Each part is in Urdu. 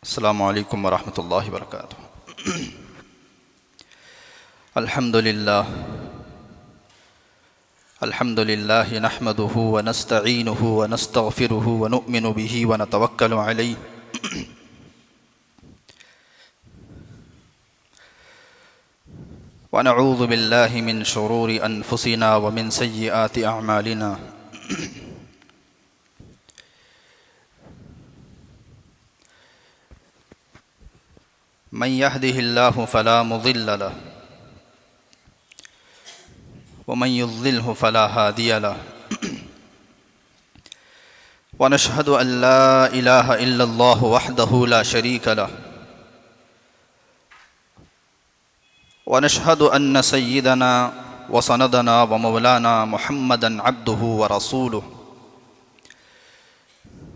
السلام علیکم ورحمۃ اللہ وبرکاتہ۔ الحمد للہ نحمده ونستعینه ونستغفره ونؤمن به ونتوکل علیہ ونعوذ باللہ من شرور انفسنا ومن سیئات اعمالنا من يهده الله فلا مضل له ومن يضلله فلا هادي له ونشهد أن لا إله إلا الله وحده لا شريك له ونشهد أن سيدنا وسندنا ومولانا محمدا عبده ورسوله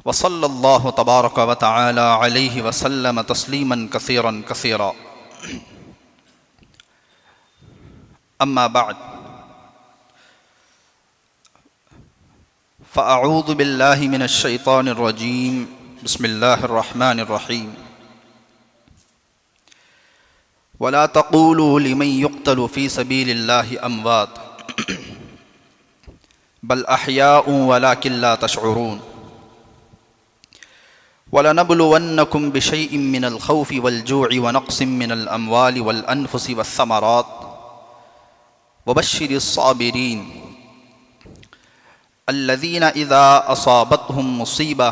وصلى الله تبارك وتعالى عليه وسلم تسليما كثيرا كثيرا أما بعد فأعوذ بالله من الشيطان الرجيم بسم الله الرحمن الرحيم ولا تقولوا لمن يقتل في سبيل الله أموات بل أحياء ولكن لا تشعرون وَلَنَبْلُوَنَّكُمْ بِشَيْءٍ مِّنَ الْخَوْفِ وَالْجُوعِ وَنَقْصٍ مِّنَ الْأَمْوَالِ وَالْأَنفُسِ وَالثَّمَرَاتِ وَبَشِّرِ الصَّابِرِينَ الَّذِينَ إِذَا أَصَابَتْهُم مُّصِيبَةٌ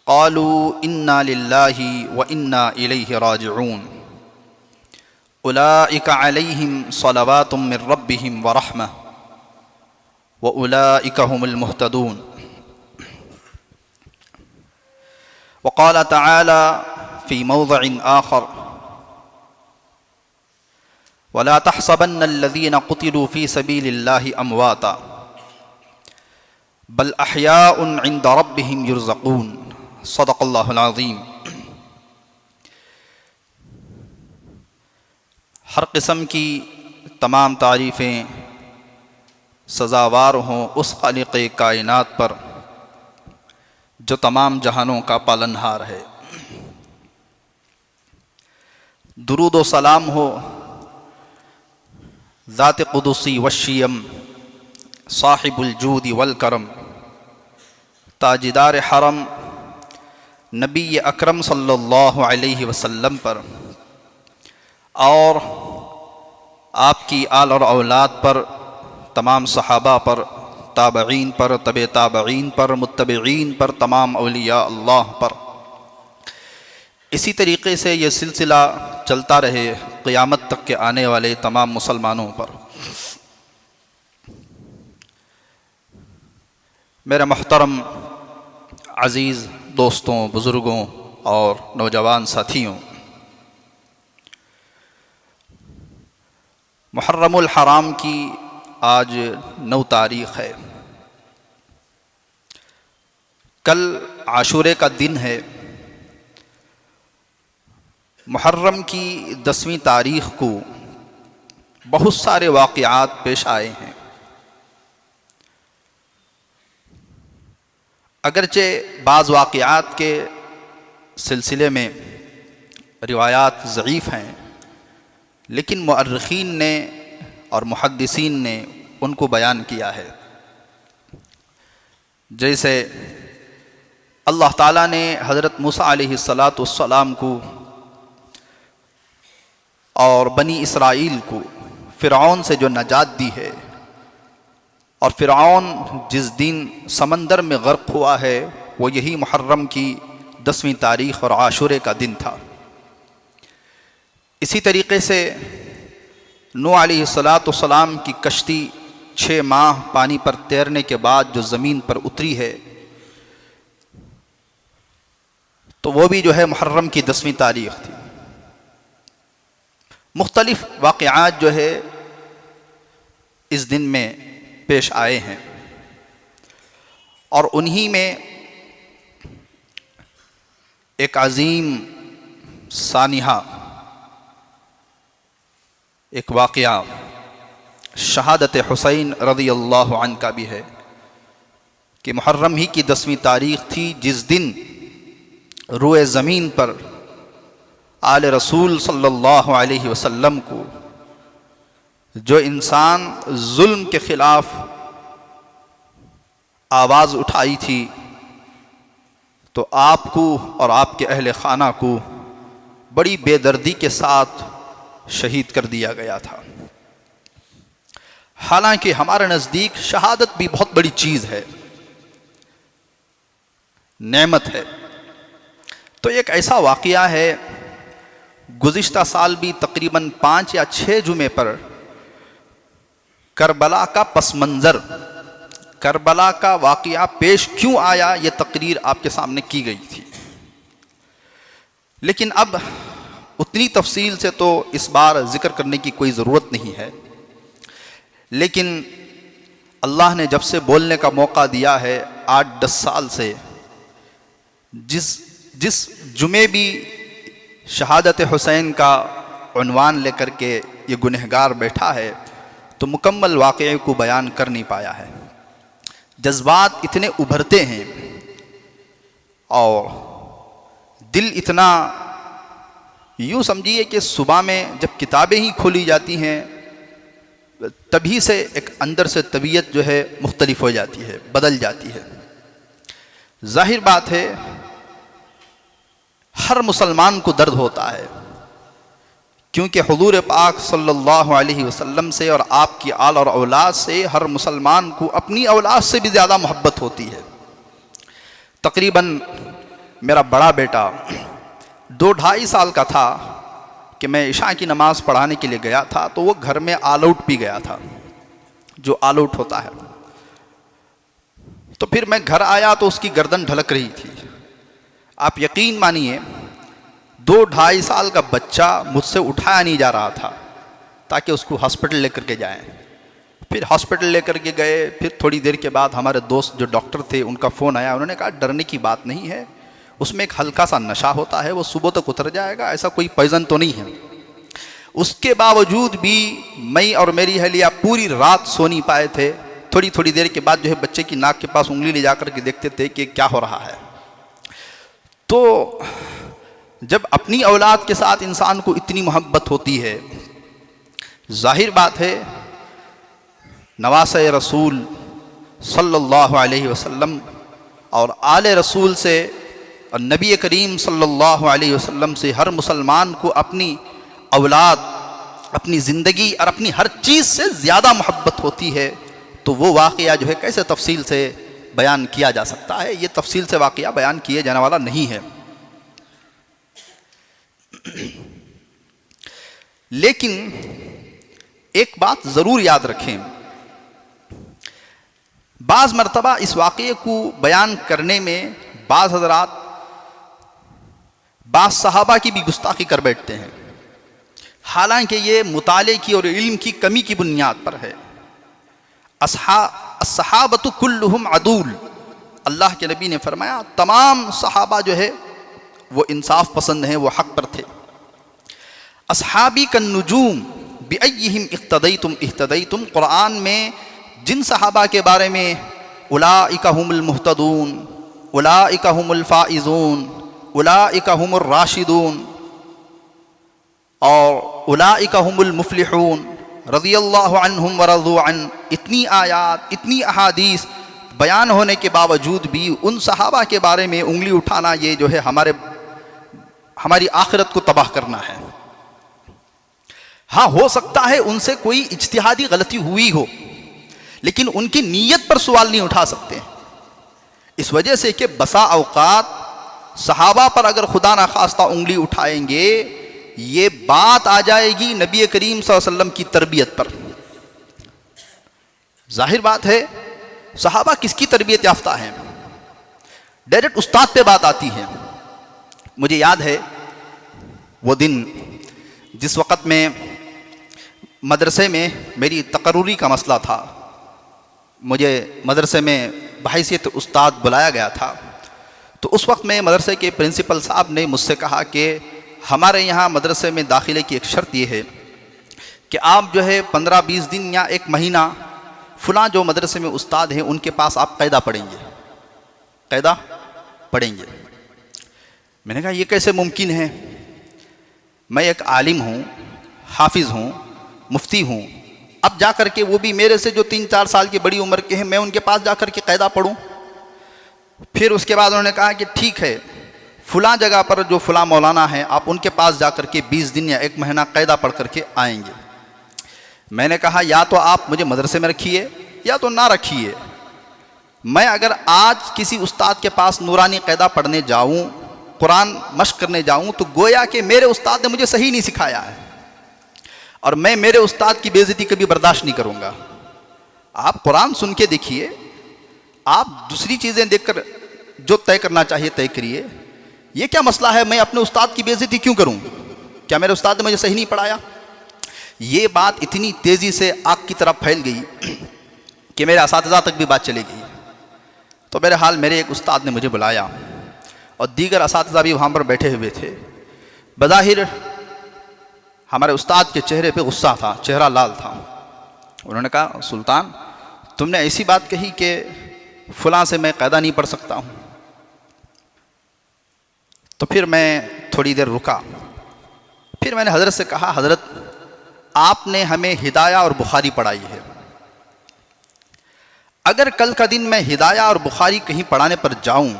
قَالُوا إِنَّا لِلَّهِ وَإِنَّا إِلَيْهِ رَاجِعُونَ أُولَئِكَ عَلَيْهِمْ صَلَوَاتٌ مِّن رَّبِّهِمْ وَرَحْمَةٌ وَأُولَئِكَ هُمُ الْمُهْتَدُونَ۔ وقال تعالى في موضع آخر ولا تحسبن الذين قتلوا في سبيل الله أمواتا بل أحياء عند ربهم يرزقون صدق الله العظيم۔ ہر قسم کی تمام تعریفیں سزاوار ہوں اس خالق کائنات پر جو تمام جہانوں کا پالنہار ہے۔ درود و سلام ہو ذات قدسی والشیم صاحب الجود والکرم تاجدار حرم نبی اکرم صلی اللہ علیہ وسلم پر اور آپ کی آل اور اولاد پر، تمام صحابہ پر، تابعین پر، تبع تابعین پر، متبعین پر، تمام اولیاء اللہ پر، اسی طریقے سے یہ سلسلہ چلتا رہے قیامت تک کے آنے والے تمام مسلمانوں پر۔ میرے محترم عزیز دوستوں، بزرگوں اور نوجوان ساتھیوں، محرم الحرام کی آج 9 تاریخ ہے۔ کل عاشورے کا دن ہے۔ محرم کی 10ویں تاریخ کو بہت سارے واقعات پیش آئے ہیں۔ اگرچہ بعض واقعات کے سلسلے میں روایات ضعیف ہیں، لیکن مؤرخین نے اور محدثین نے ان کو بیان کیا ہے۔ جیسے اللہ تعالیٰ نے حضرت موسیٰ علیہ السلام کو اور بنی اسرائیل کو فرعون سے جو نجات دی ہے، اور فرعون جس دن سمندر میں غرق ہوا ہے وہ یہی محرم کی 10ویں تاریخ اور عاشورے کا دن تھا۔ اسی طریقے سے نوح علیہ السلام کی کشتی 6 ماہ پانی پر تیرنے کے بعد جو زمین پر اتری ہے، تو وہ بھی جو ہے محرم کی 10ویں تاریخ تھی۔ مختلف واقعات جو ہے اس دن میں پیش آئے ہیں، اور انہی میں ایک عظیم سانحہ، ایک واقعہ شہادت حسین رضی اللہ عنہ کا بھی ہے کہ محرم ہی کی 10ویں تاریخ تھی جس دن روئے زمین پر آل رسول صلی اللہ علیہ وسلم کو جو انسان ظلم کے خلاف آواز اٹھائی تھی، تو آپ کو اور آپ کے اہل خانہ کو بڑی بے دردی کے ساتھ شہید کر دیا گیا تھا۔ حالانکہ ہمارے نزدیک شہادت بھی بہت بڑی چیز ہے، نعمت ہے۔ تو ایک ایسا واقعہ ہے، گزشتہ سال بھی تقریباً 5 یا 6 جمعے پر کربلا کا پس منظر، کربلا کا واقعہ پیش کیوں آیا، یہ تقریر آپ کے سامنے کی گئی تھی۔ لیکن اب اتنی تفصیل سے تو اس بار ذکر کرنے کی کوئی ضرورت نہیں ہے، لیکن اللہ نے جب سے بولنے کا موقع دیا ہے 8-10 سال سے، جس جمعے بھی شہادت حسین کا عنوان لے کر کے یہ گنہگار بیٹھا ہے، تو مکمل واقعے کو بیان کر نہیں پایا ہے۔ جذبات اتنے ابھرتے ہیں اور دل اتنا، یوں سمجھیے کہ صبح میں جب کتابیں ہی کھولی جاتی ہیں تبھی سے ایک اندر سے طبیعت جو ہے مختلف ہو جاتی ہے، بدل جاتی ہے۔ ظاہر بات ہے ہر مسلمان کو درد ہوتا ہے، کیونکہ حضور پاک صلی اللہ علیہ وسلم سے اور آپ کی آل اور اولاد سے ہر مسلمان کو اپنی اولاد سے بھی زیادہ محبت ہوتی ہے۔ تقریباً میرا بڑا بیٹا 2-2.5 سال کا تھا کہ میں عشاء کی نماز پڑھانے کے لیے گیا تھا، تو وہ گھر میں آل آؤٹ پی گیا تھا، جو آل آؤٹ ہوتا ہے۔ تو پھر میں گھر آیا تو اس کی گردن ڈھلک رہی تھی۔ آپ یقین مانیے 2-2.5 سال کا بچہ مجھ سے اٹھایا نہیں جا رہا تھا تاکہ اس کو ہاسپٹل لے کر کے جائیں۔ پھر ہاسپٹل لے کر کے گئے، پھر تھوڑی دیر کے بعد ہمارے دوست جو ڈاکٹر تھے ان کا فون آیا، انہوں نے کہا ڈرنے کی بات نہیں ہے، اس میں ایک ہلکا سا نشہ ہوتا ہے، وہ صبح تک اتر جائے گا، ایسا کوئی پوائزن تو نہیں ہے۔ اس کے باوجود بھی میں اور میری اہلیہ پوری رات سو نہیں پائے تھے۔ تھوڑی دیر کے بعد جو ہے بچے کی ناک کے پاس انگلی لے جا کر کے دیکھتے تھے کہ کیا ہو رہا ہے۔ تو جب اپنی اولاد کے ساتھ انسان کو اتنی محبت ہوتی ہے، ظاہر بات ہے نواسہ رسول صلی اللہ علیہ وسلم اور آل رسول سے اور نبی کریم صلی اللہ علیہ وسلم سے ہر مسلمان کو اپنی اولاد، اپنی زندگی اور اپنی ہر چیز سے زیادہ محبت ہوتی ہے۔ تو وہ واقعہ جو ہے کیسے تفصیل سے بیان کیا جا سکتا ہے؟ یہ تفصیل سے واقعہ بیان کیے جانے والا نہیں ہے۔ لیکن ایک بات ضرور یاد رکھیں، بعض مرتبہ اس واقعے کو بیان کرنے میں بعض حضرات بعض صحابہ کی بھی گستاخی کر بیٹھتے ہیں، حالانکہ یہ مطالعے کی اور علم کی کمی کی بنیاد پر ہے۔ الصحابۃ کلہم عدول، اللہ کے نبی نے فرمایا تمام صحابہ جو ہے وہ انصاف پسند ہیں، وہ حق پر تھے۔ اصحابی کالنجوم بأیہم اقتدیتم اہتدیتم، قرآن میں جن صحابہ کے بارے میں اولئک ھم المہتدون، اولئک ھم الفائزون، اولئک ھم الراشدون اور اولئک ھم المفلحون رضی اللہ عنہم ورضوا عنہ، اتنی آیات، اتنی احادیث بیان ہونے کے باوجود بھی ان صحابہ کے بارے میں انگلی اٹھانا یہ جو ہے ہماری آخرت کو تباہ کرنا ہے۔ ہاں ہو سکتا ہے ان سے کوئی اجتہادی غلطی ہوئی ہو، لیکن ان کی نیت پر سوال نہیں اٹھا سکتے، اس وجہ سے کہ بسا اوقات صحابہ پر اگر خدا نخواستہ انگلی اٹھائیں گے یہ بات آ جائے گی نبی کریم صلی اللہ علیہ وسلم کی تربیت پر۔ ظاہر بات ہے صحابہ کس کی تربیت یافتہ ہیں؟ ڈائریکٹ استاد پہ بات آتی ہے۔ مجھے یاد ہے وہ دن جس وقت میں مدرسے میں میری تقرری کا مسئلہ تھا، مجھے مدرسے میں بحیثیت استاد بلایا گیا تھا، تو اس وقت میں مدرسے کے پرنسپل صاحب نے مجھ سے کہا کہ ہمارے یہاں مدرسے میں داخلے کی ایک شرط یہ ہے کہ آپ جو ہے 15-20 دن یا 1 مہینہ فلاں جو مدرسے میں استاد ہیں ان کے پاس آپ قاعدہ پڑھیں گے، قاعدہ پڑھیں گے۔ میں نے کہا یہ کیسے ممکن ہے؟ میں ایک عالم ہوں، حافظ ہوں، مفتی ہوں، اب جا کر کے وہ بھی میرے سے جو 3-4 سال کی بڑی عمر کے ہیں، میں ان کے پاس جا کر کے قاعدہ پڑھوں؟ پھر اس کے بعد انہوں نے کہا کہ ٹھیک ہے، فلاں جگہ پر جو فلاں مولانا ہیں آپ ان کے پاس جا کر کے 20 دن یا 1 مہینہ قاعدہ پڑھ کر کے آئیں گے۔ میں نے کہا یا تو آپ مجھے مدرسے میں رکھیے یا تو نہ رکھیے، میں اگر آج کسی استاد کے پاس نورانی قاعدہ پڑھنے جاؤں، قرآن مشق کرنے جاؤں، تو گویا کہ میرے استاد نے مجھے صحیح نہیں سکھایا ہے، اور میں میرے استاد کی بے عزتی کبھی برداشت نہیں کروں گا۔ آپ قرآن سن کے دیکھیے، آپ دوسری چیزیں دیکھ کر جو طے کرنا چاہیے طے کریے، یہ کیا مسئلہ ہے میں اپنے استاد کی بے عزتی کیوں کروں؟ کیا میرے استاد نے مجھے صحیح نہیں پڑھایا؟ یہ بات اتنی تیزی سے آگ کی طرح پھیل گئی کہ میرے اساتذہ تک بھی بات چلے گئی۔ تو بہرحال میرے ایک استاد نے مجھے بلایا اور دیگر اساتذہ بھی وہاں پر بیٹھے ہوئے تھے۔ بظاہر ہمارے استاد کے چہرے پہ غصہ تھا، چہرہ لال تھا۔ انہوں نے کہا سلطان تم نے ایسی بات کہی کہ فلاں سے میں قاعدہ نہیں پڑھ سکتا ہوں۔ تو پھر میں تھوڑی دیر رکا، پھر میں نے حضرت سے کہا حضرت آپ نے ہمیں ہدایہ اور بخاری پڑھائی ہے، اگر کل کا دن میں ہدایہ اور بخاری کہیں پڑھانے پر جاؤں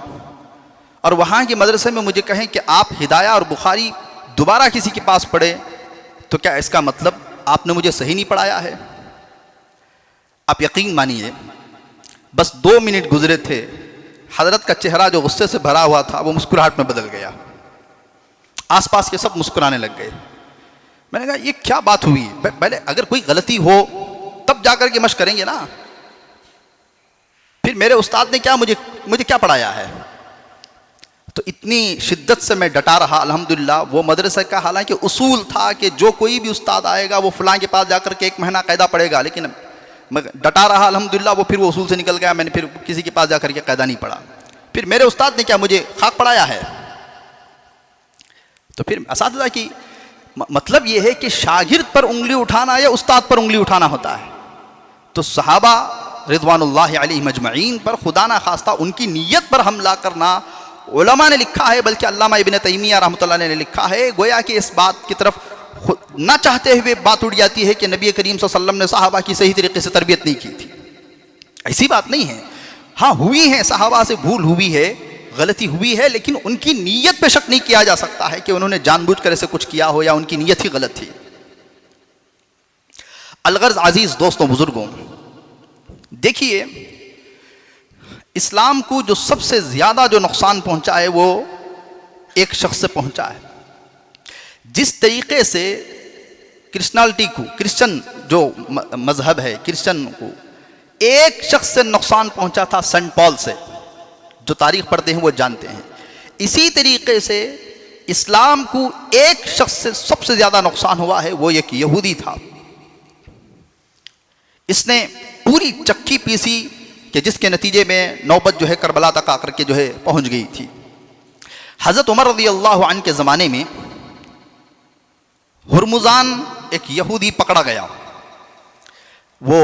اور وہاں کے مدرسے میں مجھے کہیں کہ آپ ہدایہ اور بخاری دوبارہ کسی کے پاس پڑھے، تو کیا اس کا مطلب آپ نے مجھے صحیح نہیں پڑھایا ہے؟ آپ یقین مانیے بس 2 منٹ گزرے تھے، حضرت کا چہرہ جو غصے سے بھرا ہوا تھا وہ مسکراہٹ میں بدل گیا، آس پاس کے سب مسکرانے لگ گئے۔ میں نے کہا یہ کیا بات ہوئی؟ پہلے اگر کوئی غلطی ہو تب جا کر کے مشق کریں گے نا، پھر میرے استاد نے کیا مجھے کیا پڑھایا ہے؟ تو اتنی شدت سے میں ڈٹا رہا الحمدللہ۔ وہ مدرسہ کا حالانکہ اصول تھا کہ جو کوئی بھی استاد آئے گا وہ فلاں کے پاس جا کر کے 1 مہینہ قاعدہ پڑھے گا، لیکن میں ڈٹا رہا الحمدللہ، وہ پھر وہ اصول سے نکل گیا، میں نے پھر کسی کے پاس جا کر کے قاعدہ نہیں پڑھا۔ پھر میرے استاد نے کیا مجھے خاک پڑھایا ہے؟ تو پھر اساتذہ کی مطلب یہ ہے کہ شاگرد پر انگلی اٹھانا یا استاد پر انگلی اٹھانا ہوتا ہے۔ تو صحابہ رضوان اللہ علیہم اجمعین پر خدا نہ خواستہ ان کی نیت پر حملہ کرنا، علماء نے لکھا ہے، بلکہ علامہ ابن تیمیہ رحمۃ اللہ علیہ نے لکھا ہے، گویا کہ اس بات کی طرف نہ چاہتے ہوئے بات اڑ جاتی ہے کہ نبی کریم صلی اللہ علیہ وسلم نے صحابہ کی صحیح طریقے سے تربیت نہیں کی تھی۔ ایسی بات نہیں ہے، ہاں ہوئی ہے، صحابہ سے بھول ہوئی ہے، غلطی ہوئی ہے، لیکن ان کی نیت پہ شک نہیں کیا جا سکتا ہے کہ انہوں نے جان بوجھ کر ایسے کچھ کیا ہو یا ان کی نیت ہی غلط تھی۔ الغرض عزیز دوستوں بزرگوں، دیکھیے اسلام کو جو سب سے زیادہ جو نقصان پہنچا ہے وہ ایک شخص سے پہنچا ہے۔ جس طریقے سے کرسچنالٹی کو، کرسچن جو مذہب ہے، کرسچن کو ایک شخص سے نقصان پہنچا تھا، سنٹ پال سے، جو تاریخ پڑھتے ہیں وہ جانتے ہیں، اسی طریقے سے اسلام کو ایک شخص سے سب سے زیادہ نقصان ہوا ہے، وہ ایک یہودی تھا۔ اس نے پوری چکی پیسی کہ جس کے نتیجے میں نوبت جو ہے کربلا تک آ کر کے جو ہے پہنچ گئی تھی۔ حضرت عمر رضی اللہ عنہ کے زمانے میں ہرمزان ایک یہودی پکڑا گیا، وہ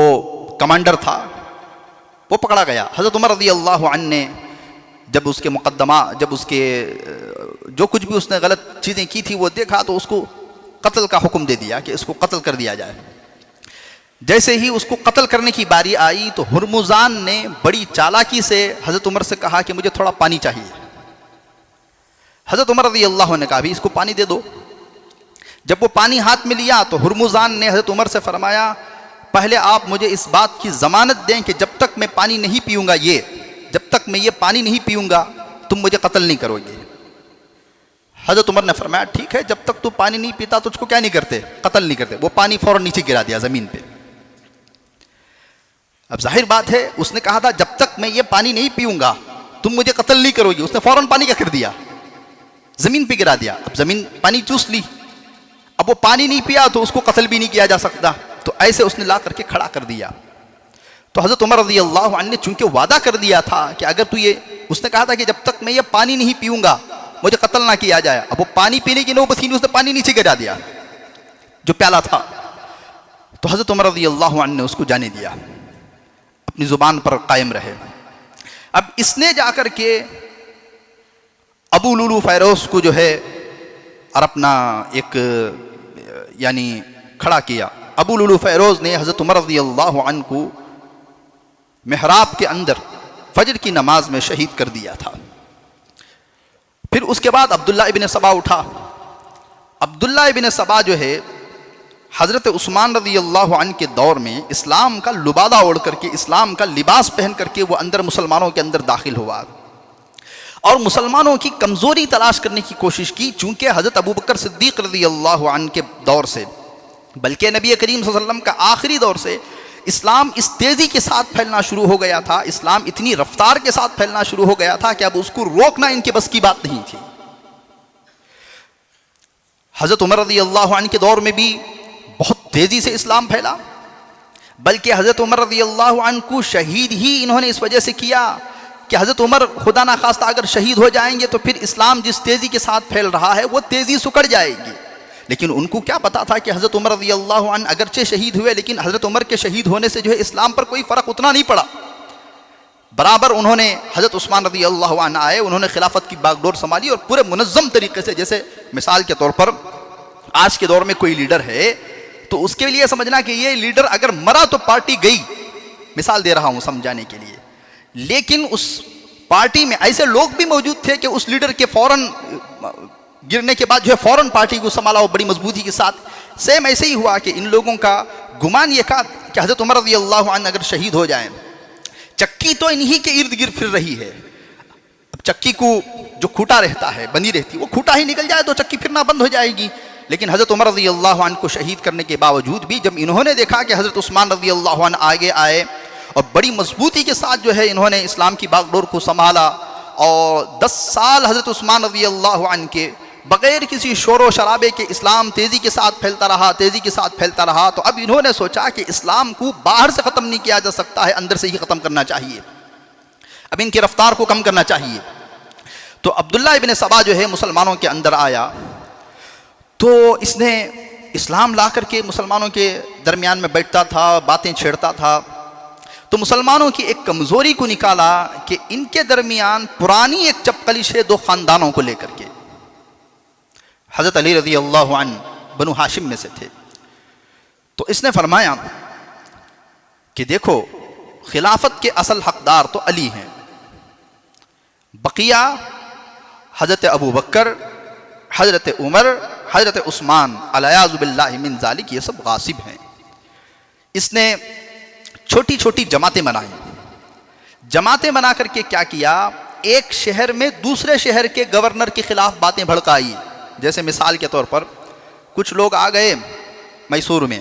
کمانڈر تھا، وہ پکڑا گیا۔ حضرت عمر رضی اللہ عنہ نے جب اس کے مقدمہ، جب اس کے جو کچھ بھی اس نے غلط چیزیں کی تھی وہ دیکھا تو اس کو قتل کا حکم دے دیا کہ اس کو قتل کر دیا جائے۔ جیسے ہی اس کو قتل کرنے کی باری آئی تو ہرمزان نے بڑی چالاکی سے حضرت عمر سے کہا کہ مجھے تھوڑا پانی چاہیے۔ حضرت عمر رضی اللہ عنہ نے کہا بھی اس کو پانی دے دو۔ جب وہ پانی ہاتھ میں لیا تو ہرمزان نے حضرت عمر سے فرمایا پہلے آپ مجھے اس بات کی ضمانت دیں کہ جب تک میں پانی نہیں پیوں گا، جب تک میں یہ پانی نہیں پیوں گا تم مجھے قتل نہیں کرو گے۔ حضرت عمر نے فرمایا ٹھیک ہے، جب تک تو پانی نہیں پیتا تجھ کو کیا نہیں کرتے، قتل نہیں کرتے۔ وہ پانی فوراً نیچے گرا دیا زمین پہ۔ اب ظاہر بات ہے اس نے کہا تھا جب تک میں یہ پانی نہیں پیوں گا تم مجھے قتل نہیں کرو گے، اس نے فوراً پانی کیا کر دیا، زمین پہ گرا دیا۔ اب زمین پانی چوس لی، اب وہ پانی نہیں پیا تو اس کو قتل بھی نہیں کیا جا سکتا، تو ایسے اس نے لا کر کے کھڑا کر دیا۔ تو حضرت عمر رضی اللہ عنہ نے چونکہ وعدہ کر دیا تھا کہ اگر تو اس نے کہا تھا کہ جب تک میں یہ پانی نہیں پیوں گا مجھے قتل نہ کیا جائے، اب وہ پانی پینے کی نوبت تھی، اس نے پانی نیچے گرا دیا جو پیالہ تھا۔ تو حضرت عمر رضی اللہ عنہ نے اس کو جانے دیا، اپنی زبان پر قائم رہے۔ اب اس نے جا کر کے ابو لولو فیروز کو جو ہے اور اپنا ایک یعنی کھڑا کیا. ابو لولو فیروز نے حضرت عمر رضی اللہ عنہ کو محراب کے اندر فجر کی نماز میں شہید کر دیا تھا. پھر اس کے بعد عبداللہ ابن سبا اٹھا. عبداللہ ابن سبا جو ہے حضرت عثمان رضی اللہ عنہ کے دور میں اسلام کا لبادہ اوڑھ کر کے، اسلام کا لباس پہن کر کے وہ اندر مسلمانوں کے اندر داخل ہوا اور مسلمانوں کی کمزوری تلاش کرنے کی کوشش کی. چونکہ حضرت ابوبکر صدیق رضی اللہ عنہ کے دور سے، بلکہ نبی کریم صلی اللہ علیہ وسلم کا آخری دور سے اسلام اس تیزی کے ساتھ پھیلنا شروع ہو گیا تھا، اسلام اتنی رفتار کے ساتھ پھیلنا شروع ہو گیا تھا کہ اب اس کو روکنا ان کے بس کی بات نہیں تھی. حضرت عمر رضی اللہ عنہ کے دور میں بھی بہت تیزی سے اسلام پھیلا، بلکہ حضرت عمر رضی اللہ عنہ کو شہید ہی انہوں نے اس وجہ سے کیا کہ حضرت عمر خدا نخواستہ اگر شہید ہو جائیں گے تو پھر اسلام جس تیزی کے ساتھ پھیل رہا ہے وہ تیزی سکڑ جائے گی. لیکن ان کو کیا پتا تھا کہ حضرت عمر رضی اللہ عنہ اگرچہ شہید ہوئے لیکن حضرت عمر کے شہید ہونے سے جو ہے اسلام پر کوئی فرق اتنا نہیں پڑا. برابر انہوں نے حضرت عثمان رضی اللہ عنہ آئے، انہوں نے خلافت کی باغ ڈور سنبھالی اور پورے منظم طریقے سے، جیسے مثال کے طور پر آج کے دور میں کوئی لیڈر ہے تو اس کے لیے سمجھنا کہ یہ لیڈر اگر مرا تو پارٹی گئی، مثال دے رہا ہوں سمجھانے کے لیے. لیکن اس پارٹی میں ایسے لوگ بھی موجود تھے کہ اس لیڈر کے فوراً گرنے کے بعد جو ہے فوراً پارٹی کو سنبھالا بڑی مضبوطی کے ساتھ. سیم ایسے ہی ہوا کہ ان لوگوں کا گمان یہ تھا کہ حضرت عمر رضی اللہ عنہ اگر شہید ہو جائیں، چکی تو انہی کے ارد گرد پھر رہی ہے، اب چکی کو جو کھوٹا رہتا ہے، بندی رہتی ہے، وہ کھوٹا ہی نکل جائے تو چکی پھرنا بند ہو جائے گی. لیکن حضرت عمر رضی اللہ عنہ کو شہید کرنے کے باوجود بھی جب انہوں نے دیکھا کہ حضرت عثمان رضی اللہ عنہ آگے آئے اور بڑی مضبوطی کے ساتھ جو ہے انہوں نے اسلام کی باغ ڈور کو سنبھالا اور 10 سال حضرت عثمان رضی اللہ عنہ کے بغیر کسی شور و شرابے کے اسلام تیزی کے ساتھ پھیلتا رہا، تیزی کے ساتھ پھیلتا رہا. تو اب انہوں نے سوچا کہ اسلام کو باہر سے ختم نہیں کیا جا سکتا ہے، اندر سے ہی ختم کرنا چاہیے، اب ان کی رفتار کو کم کرنا چاہیے. تو عبداللہ ابن سبا جو ہے مسلمانوں کے اندر آیا تو اس نے اسلام لا کر کے مسلمانوں کے درمیان میں بیٹھتا تھا، باتیں چھیڑتا تھا. تو مسلمانوں کی ایک کمزوری کو نکالا کہ ان کے درمیان پرانی ایک چپقلش ہے 2 خاندانوں کو لے کر کے. حضرت علی رضی اللہ عنہ بنو ہاشم میں سے تھے. تو اس نے فرمایا کہ دیکھو خلافت کے اصل حقدار تو علی ہیں، بقیہ حضرت ابو بکر، حضرت عمر، حضرت عثمان علیہ باللہ من ذالک، یہ سب غاصب ہیں. اس نے چھوٹی چھوٹی جماعتیں بنائیں. جماعتیں بنا کر کے کیا کیا، ایک شہر میں دوسرے شہر کے گورنر کے خلاف باتیں بھڑکائی. جیسے مثال کے طور پر کچھ لوگ آ گئے میسور میں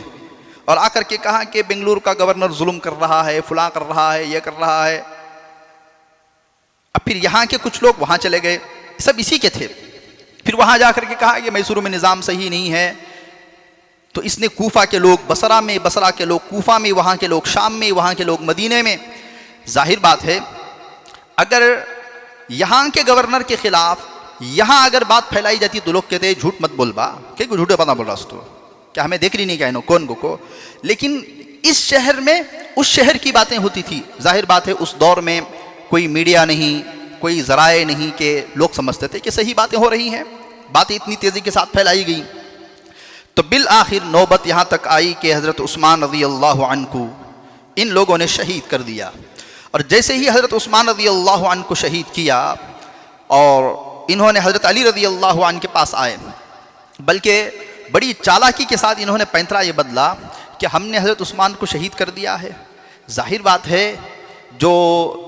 اور آ کر کے کہا کہ بنگلور کا گورنر ظلم کر رہا ہے، فلاں کر رہا ہے، یہ کر رہا ہے. اب پھر یہاں کے کچھ لوگ وہاں چلے گئے، سب اسی کے تھے. پھر وہاں جا کر کے کہا کہ میسور میں نظام صحیح نہیں ہے. تو اس نے کوفہ کے لوگ بصرہ میں، بصرہ کے لوگ کوفہ میں، وہاں کے لوگ شام میں، وہاں کے لوگ مدینے میں. ظاہر بات ہے اگر یہاں کے گورنر کے خلاف یہاں اگر بات پھیلائی جاتی تو لوگ کہتے ہیں جھوٹ مت بول با، کہ جھوٹے پتہ بول رہا اس تو کیا ہمیں دیکھ رہی نہیں کہنو کون کو. لیکن اس شہر میں اس شہر کی باتیں ہوتی تھی. ظاہر بات ہے اس دور میں کوئی میڈیا نہیں، کوئی ذرائع نہیں کہ لوگ سمجھتے تھے کہ صحیح باتیں ہو رہی ہیں. باتیں اتنی تیزی کے ساتھ پھیلائی گئی. تو بالآخر نوبت یہاں تک آئی کہ حضرت عثمان رضی اللہ عنہ کو ان لوگوں نے شہید کر دیا. اور جیسے ہی حضرت عثمان رضی اللہ عنہ کو شہید کیا اور انہوں نے حضرت علی رضی اللہ عنہ کے پاس آئے، بلکہ بڑی چالاکی کے ساتھ انہوں نے پینترا یہ بدلا کہ ہم نے حضرت عثمان کو شہید کر دیا ہے. ظاہر بات ہے جو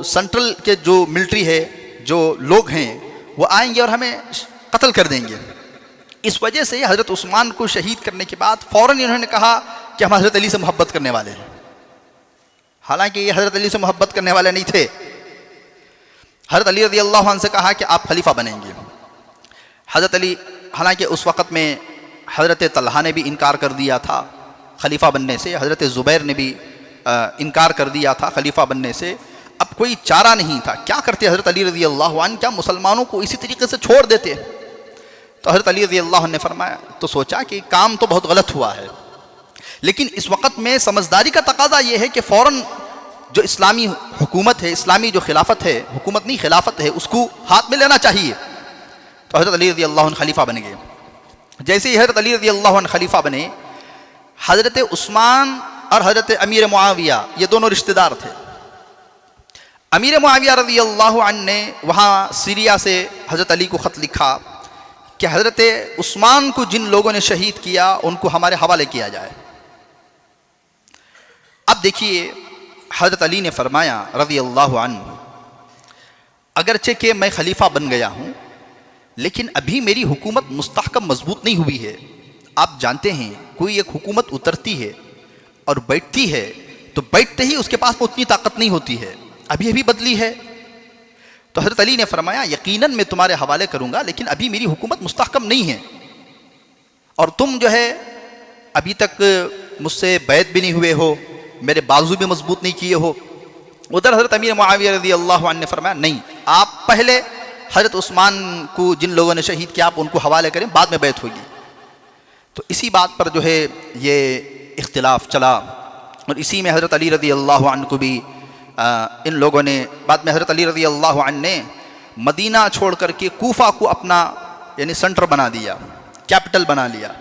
سینٹرل کے جو ملٹری ہے، جو لوگ ہیں، وہ آئیں گے اور ہمیں قتل کر دیں گے. اس وجہ سے حضرت عثمان کو شہید کرنے کے بعد فوراً انہوں نے کہا کہ ہم حضرت علی سے محبت کرنے والے ہیں. حالانکہ یہ حضرت علی سے محبت کرنے والے نہیں تھے. حضرت علی رضی اللہ عنہ سے کہا کہ آپ خلیفہ بنیں گے. حضرت علی، حالانکہ اس وقت میں حضرت طلحہ نے بھی انکار کر دیا تھا خلیفہ بننے سے، حضرت زبیر نے بھی انکار کر دیا تھا خلیفہ بننے سے. اب کوئی چارہ نہیں تھا، کیا کرتے حضرت علی رضی اللہ عنہ؟ کیا مسلمانوں کو اسی طریقے سے چھوڑ دیتے؟ تو حضرت علی رضی اللہ عنہ نے فرمایا، تو سوچا کہ کام تو بہت غلط ہوا ہے، لیکن اس وقت میں سمجھداری کا تقاضا یہ ہے کہ فوراً جو اسلامی حکومت ہے، اسلامی جو خلافت ہے، حکومت نہیں خلافت ہے، اس کو ہاتھ میں لینا چاہیے. تو حضرت علی رضی اللہ عنہ خلیفہ بن گئے. جیسے ہی حضرت علی رضی اللہ عنہ خلیفہ بنے، حضرت عثمان اور حضرت امیر معاویہ یہ دونوں رشتہ دار تھے. امیر معاویہ رضی اللہ عنہ نے وہاں سیریا سے حضرت علی کو خط لکھا کہ حضرت عثمان کو جن لوگوں نے شہید کیا ان کو ہمارے حوالے کیا جائے. اب دیکھیے حضرت علی نے فرمایا رضی اللہ عنہ، اگرچہ کہ میں خلیفہ بن گیا ہوں لیکن ابھی میری حکومت مستحکم مضبوط نہیں ہوئی ہے. آپ جانتے ہیں کوئی ایک حکومت اترتی ہے اور بیٹھتی ہے تو بیٹھتے ہی اس کے پاس میں اتنی طاقت نہیں ہوتی ہے، ابھی بدلی ہے. تو حضرت علی نے فرمایا یقیناً میں تمہارے حوالے کروں گا لیکن ابھی میری حکومت مستحکم نہیں ہے، اور تم جو ہے ابھی تک مجھ سے بیعت بھی نہیں ہوئے ہو، میرے بازو بھی مضبوط نہیں کیے ہو. ادھر حضرت امیر معاویہ رضی اللہ عنہ نے فرمایا نہیں، آپ پہلے حضرت عثمان کو جن لوگوں نے شہید کیا آپ ان کو حوالے کریں، بعد میں بیعت ہوگی. تو اسی بات پر جو ہے یہ اختلاف چلا، اور اسی میں حضرت علی رضی اللہ عنہ کو بھی ان لوگوں نے بعد میں حضرت علی رضی اللہ عنہ نے مدینہ چھوڑ کر کے کوفہ کو اپنا یعنی سنٹر بنا دیا، کیپٹل بنا لیا.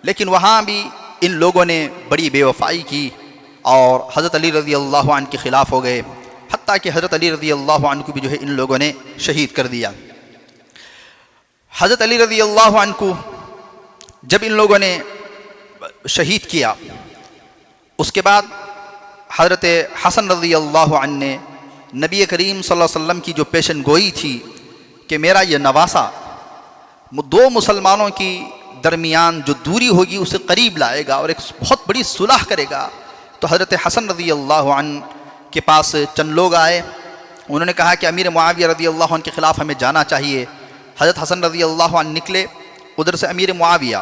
لیکن وہاں بھی ان لوگوں نے بڑی بے وفائی کی اور حضرت علی رضی اللہ عنہ کے خلاف ہو گئے، حتیٰ کہ حضرت علی رضی اللہ عنہ کو بھی جو ہے ان لوگوں نے شہید کر دیا. حضرت علی رضی اللہ عنہ کو جب ان لوگوں نے شہید کیا، اس کے بعد حضرت حسن رضی اللہ عنہ نے نبی کریم صلی اللہ علیہ وسلم کی جو پیشن گوئی تھی کہ میرا یہ نواسہ دو مسلمانوں کی درمیان جو دوری ہوگی اسے قریب لائے گا اور ایک بہت بڑی صلح کرے گا، تو حضرت حسن رضی اللہ عنہ کے پاس چند لوگ آئے. انہوں نے کہا کہ امیر معاویہ رضی اللہ عنہ کے خلاف ہمیں جانا چاہیے. حضرت حسن رضی اللہ عنہ نکلے، ادھر سے امیر معاویہ،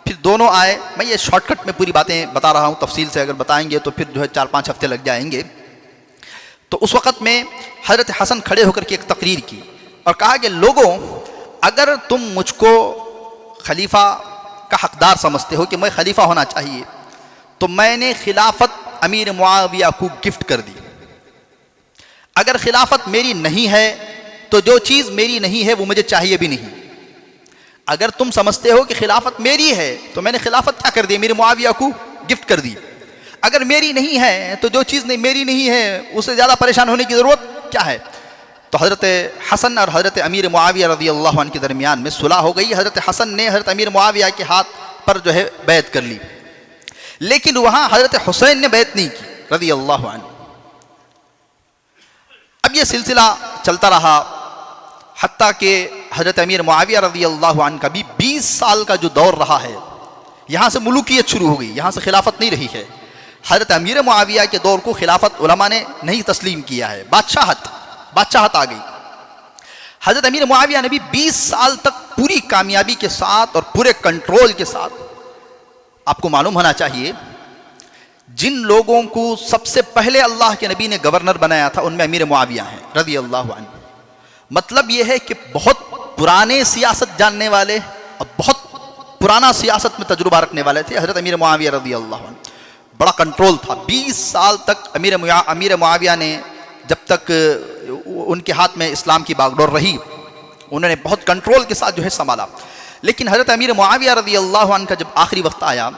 پھر دونوں آئے. میں یہ شارٹ کٹ میں پوری باتیں بتا رہا ہوں، تفصیل سے اگر بتائیں گے تو پھر جو ہے 4-5 ہفتے لگ جائیں گے. تو اس وقت میں حضرت حسن کھڑے ہو کر کے ایک تقریر کی اور کہا کہ لوگوں، اگر تم مجھ کو خلیفہ کا حقدار سمجھتے ہو کہ میں خلیفہ ہونا چاہیے تو میں نے خلافت امیر معاویہ کو گفٹ کر دی. اگر خلافت میری نہیں ہے تو جو چیز میری نہیں ہے وہ مجھے چاہیے بھی نہیں. اگر تم سمجھتے ہو کہ خلافت میری ہے تو میں نے خلافت کیا کر دی، امیر معاویہ کو گفٹ کر دی. اگر میری نہیں ہے تو جو چیز میری نہیں ہے اس سے زیادہ پریشان ہونے کی ضرورت کیا ہے. تو حضرت حسن اور حضرت امیر معاویہ رضی اللہ عنہ کے درمیان میں صلح ہو گئی. حضرت حسن نے حضرت امیر معاویہ کے ہاتھ پر جو ہے بیعت کر لی، لیکن وہاں حضرت حسین نے بیعت نہیں کی رضی اللہ عنہ. اب یہ سلسلہ چلتا رہا حتیٰ کہ حضرت امیر معاویہ رضی اللہ عنہ کا بھی 20 سال کا جو دور رہا ہے، یہاں سے ملوکیت شروع ہو گئی، یہاں سے خلافت نہیں رہی ہے. حضرت امیر معاویہ کے دور کو خلافت علماء نے نہیں تسلیم کیا ہے، بادشاہت آ گئی. حضرت امیر معاویہ نے بھی 20 سال تک پوری کامیابی کے ساتھ اور پورے کنٹرول کے ساتھ. آپ کو معلوم ہونا چاہیے جن لوگوں کو سب سے پہلے اللہ کے نبی نے گورنر بنایا تھا ان میں امیر معاویہ ہیں رضی اللہ عنہ. مطلب یہ ہے کہ بہت پرانے سیاست جاننے والے اور بہت پرانا سیاست میں تجربہ رکھنے والے تھے حضرت امیر معاویہ رضی اللہ عنہ. بڑا کنٹرول تھا. 20 سال تک امیر معاویہ نے جب تک ان کے ہاتھ میں اسلام کی باغڈور رہی انہوں نے بہت کنٹرول کے ساتھ جو ہے سنبھالا. لیکن حضرت امیر معاویہ رضی اللہ عنہ کا جب آخری وقت آیا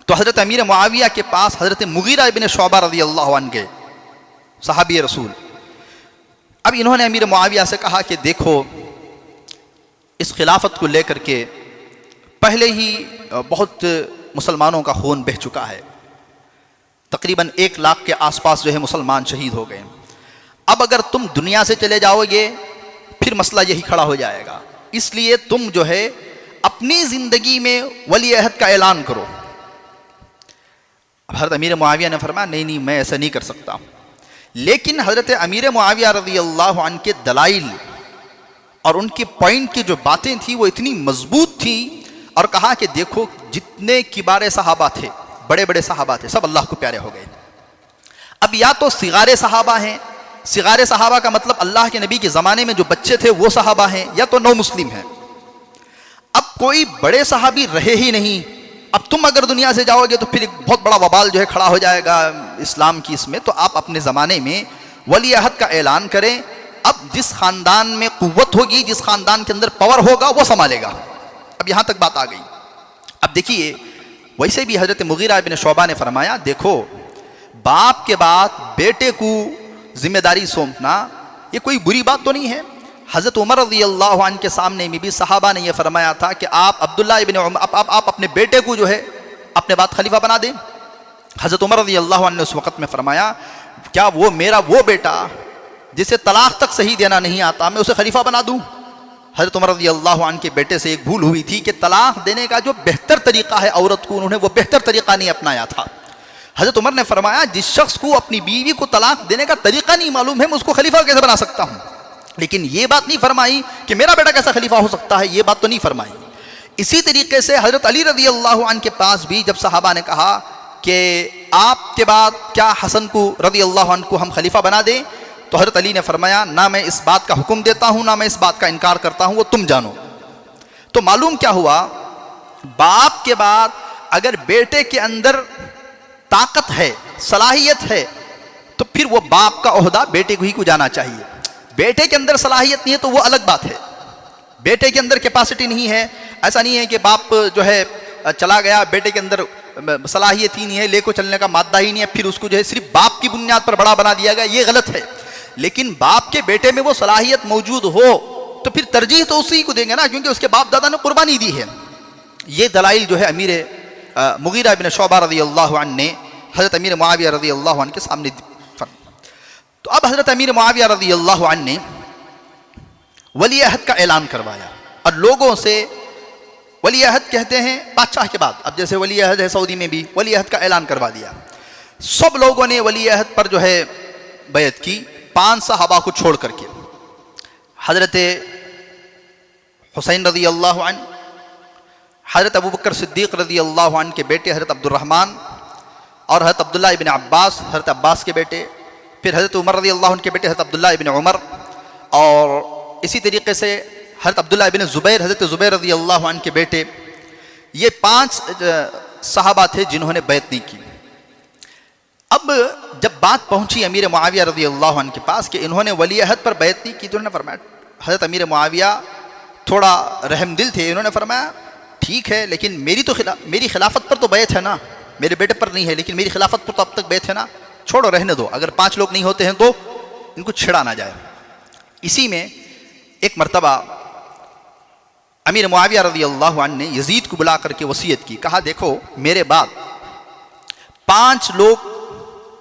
تو حضرت امیر معاویہ کے پاس حضرت مغیرہ ابن شعبہ رضی اللہ عنہ گئے، صحابی رسول. اب انہوں نے امیر معاویہ سے کہا کہ دیکھو اس خلافت کو لے کر کے پہلے ہی بہت مسلمانوں کا خون بہہ چکا ہے، تقریباً 1 لاکھ کے آس پاس جو ہے مسلمان شہید ہو گئے. اب اگر تم دنیا سے چلے جاؤ گے پھر مسئلہ یہی کھڑا ہو جائے گا، اس لیے تم جو ہے اپنی زندگی میں ولی عہد کا اعلان کرو. حضرت امیر معاویہ نے فرمایا نہیں میں ایسا نہیں کر سکتا. لیکن حضرت امیر معاویہ رضی اللہ عنہ کے دلائل اور ان کے پوائنٹ کی جو باتیں تھیں وہ اتنی مضبوط تھیں، اور کہا کہ دیکھو جتنے کبار صحابہ تھے، بڑے بڑے صحابہ تھے، سب اللہ کو پیارے ہو گئے. اب یا تو صغار صحابہ ہیں، صغار صحابہ کا مطلب اللہ کے نبی کے زمانے میں جو بچے تھے وہ صحابہ ہیں، یا تو نو مسلم ہیں. اب کوئی بڑے صحابی رہے ہی نہیں. اب تم اگر دنیا سے جاؤ گے تو پھر ایک بہت بڑا وبال جو ہے کھڑا ہو جائے گا اسلام کی اس میں. تو آپ اپنے زمانے میں ولی عہد کا اعلان کریں اب جس خاندان میں قوت ہوگی، جس خاندان کے اندر پاور ہوگا، وہ سنبھالے گا. اب یہاں تک بات آ گئی. اب دیکھیے ویسے بھی حضرت مغیرہ بن شعبہ نے فرمایا دیکھو باپ کے بعد بیٹے کو ذمہ داری سونپنا یہ کوئی بری بات تو نہیں ہے. حضرت عمر رضی اللہ عنہ کے سامنے میں بھی صحابہ نے یہ فرمایا تھا کہ آپ عبداللہ ابن عمر آپ اپنے بیٹے کو جو ہے اپنے بعد خلیفہ بنا دیں. حضرت عمر رضی اللہ عنہ نے اس وقت میں فرمایا کیا وہ میرا وہ بیٹا جسے طلاق تک صحیح دینا نہیں آتا میں اسے خلیفہ بنا دوں؟ حضرت عمر رضی اللہ عنہ کے بیٹے سے ایک بھول ہوئی تھی کہ طلاق دینے کا جو بہتر طریقہ ہے عورت کو، انہوں نے وہ بہتر طریقہ نہیں اپنایا تھا. حضرت عمر نے فرمایا جس شخص کو اپنی بیوی کو طلاق دینے کا طریقہ نہیں معلوم ہے میں اس کو خلیفہ کیسے بنا سکتا ہوں. لیکن یہ بات نہیں فرمائی کہ میرا بیٹا کیسا خلیفہ ہو سکتا ہے، یہ بات تو نہیں فرمائی. اسی طریقے سے حضرت علی رضی اللہ عنہ کے پاس بھی جب صحابہ نے کہا کہ آپ کے بعد کیا حسن کو رضی اللہ عنہ کو ہم خلیفہ بنا دیں، تو حضرت علی نے فرمایا نہ میں اس بات کا حکم دیتا ہوں نہ میں اس بات کا انکار کرتا ہوں، وہ تم جانو. تو معلوم کیا ہوا، باپ کے بعد اگر بیٹے کے اندر طاقت ہے، صلاحیت ہے، تو پھر وہ باپ کا عہدہ بیٹے کو ہی کو جانا چاہیے. بیٹے کے اندر صلاحیت نہیں ہے تو وہ الگ بات ہے. بیٹے کے اندر کیپیسٹی نہیں ہے، ایسا نہیں ہے کہ باپ جو ہے چلا گیا، بیٹے کے اندر صلاحیت ہی نہیں ہے، لے کو چلنے کا مادہ ہی نہیں ہے، پھر اس کو جو ہے صرف باپ کی بنیاد پر بڑا بنا دیا گیا، یہ غلط ہے. لیکن باپ کے بیٹے میں وہ صلاحیت موجود ہو تو پھر ترجیح تو اسی کو دیں گے نا، کیونکہ اس کے باپ دادا نے قربانی دی ہے. یہ دلائل جو ہے امیر مغیرہ بن شعبہ رضی اللہ عنہ نے حضرت امیر معاویہ رضی اللہ عنہ کے سامنے تو اب حضرت امیر معاویہ رضی اللہ عنہ نے ولی عہد کا اعلان کروایا اور لوگوں سے، ولی عہد کہتے ہیں بادشاہ کے بعد، اب جیسے ولی عہد ہے سعودی میں بھی، ولی عہد کا اعلان کروا دیا. سب لوگوں نے ولی عہد پر جو ہے بیعت کی، 5 صحابہ کو چھوڑ کر کے. حضرت حسین رضی اللہ عنہ، حضرت ابوبکر صدیق رضی اللہ عنہ کے بیٹے حضرت عبد الرحمن، اور حضرت عبداللہ ابن عباس حضرت عباس کے بیٹے، پھر حضرت عمر رضی اللہ عنہ کے بیٹے حضرت عبداللہ ابن عمر، اور اسی طریقے سے حضرت عبداللہ ابن زبیر حضرت زبیر رضی اللہ عنہ کے بیٹے. یہ 5 صحابہ تھے جنہوں نے بیعت نہیں کی. اب جب بات پہنچی امیر معاویہ رضی اللہ عنہ کے پاس کہ انہوں نے ولی عہد پر بیعت نہیں کی، تو انہوں نے فرمایا، حضرت امیر معاویہ تھوڑا رحم دل تھے، انہوں نے فرمایا ٹھیک ہے لیکن میری خلافت پر تو بیعت ہے نا، میرے بیٹے پر نہیں ہے، لیکن میری خلافت پر تو اب تک بیعت ہے نا، چھوڑو رہنے دو، اگر 5 لوگ نہیں ہوتے ہیں تو ان کو چھڑا نہ جائے. اسی میں ایک مرتبہ امیر معاویہ رضی اللہ عنہ نے یزید کو بلا کر کے وصیت کی، کہا دیکھو میرے بعد 5 لوگ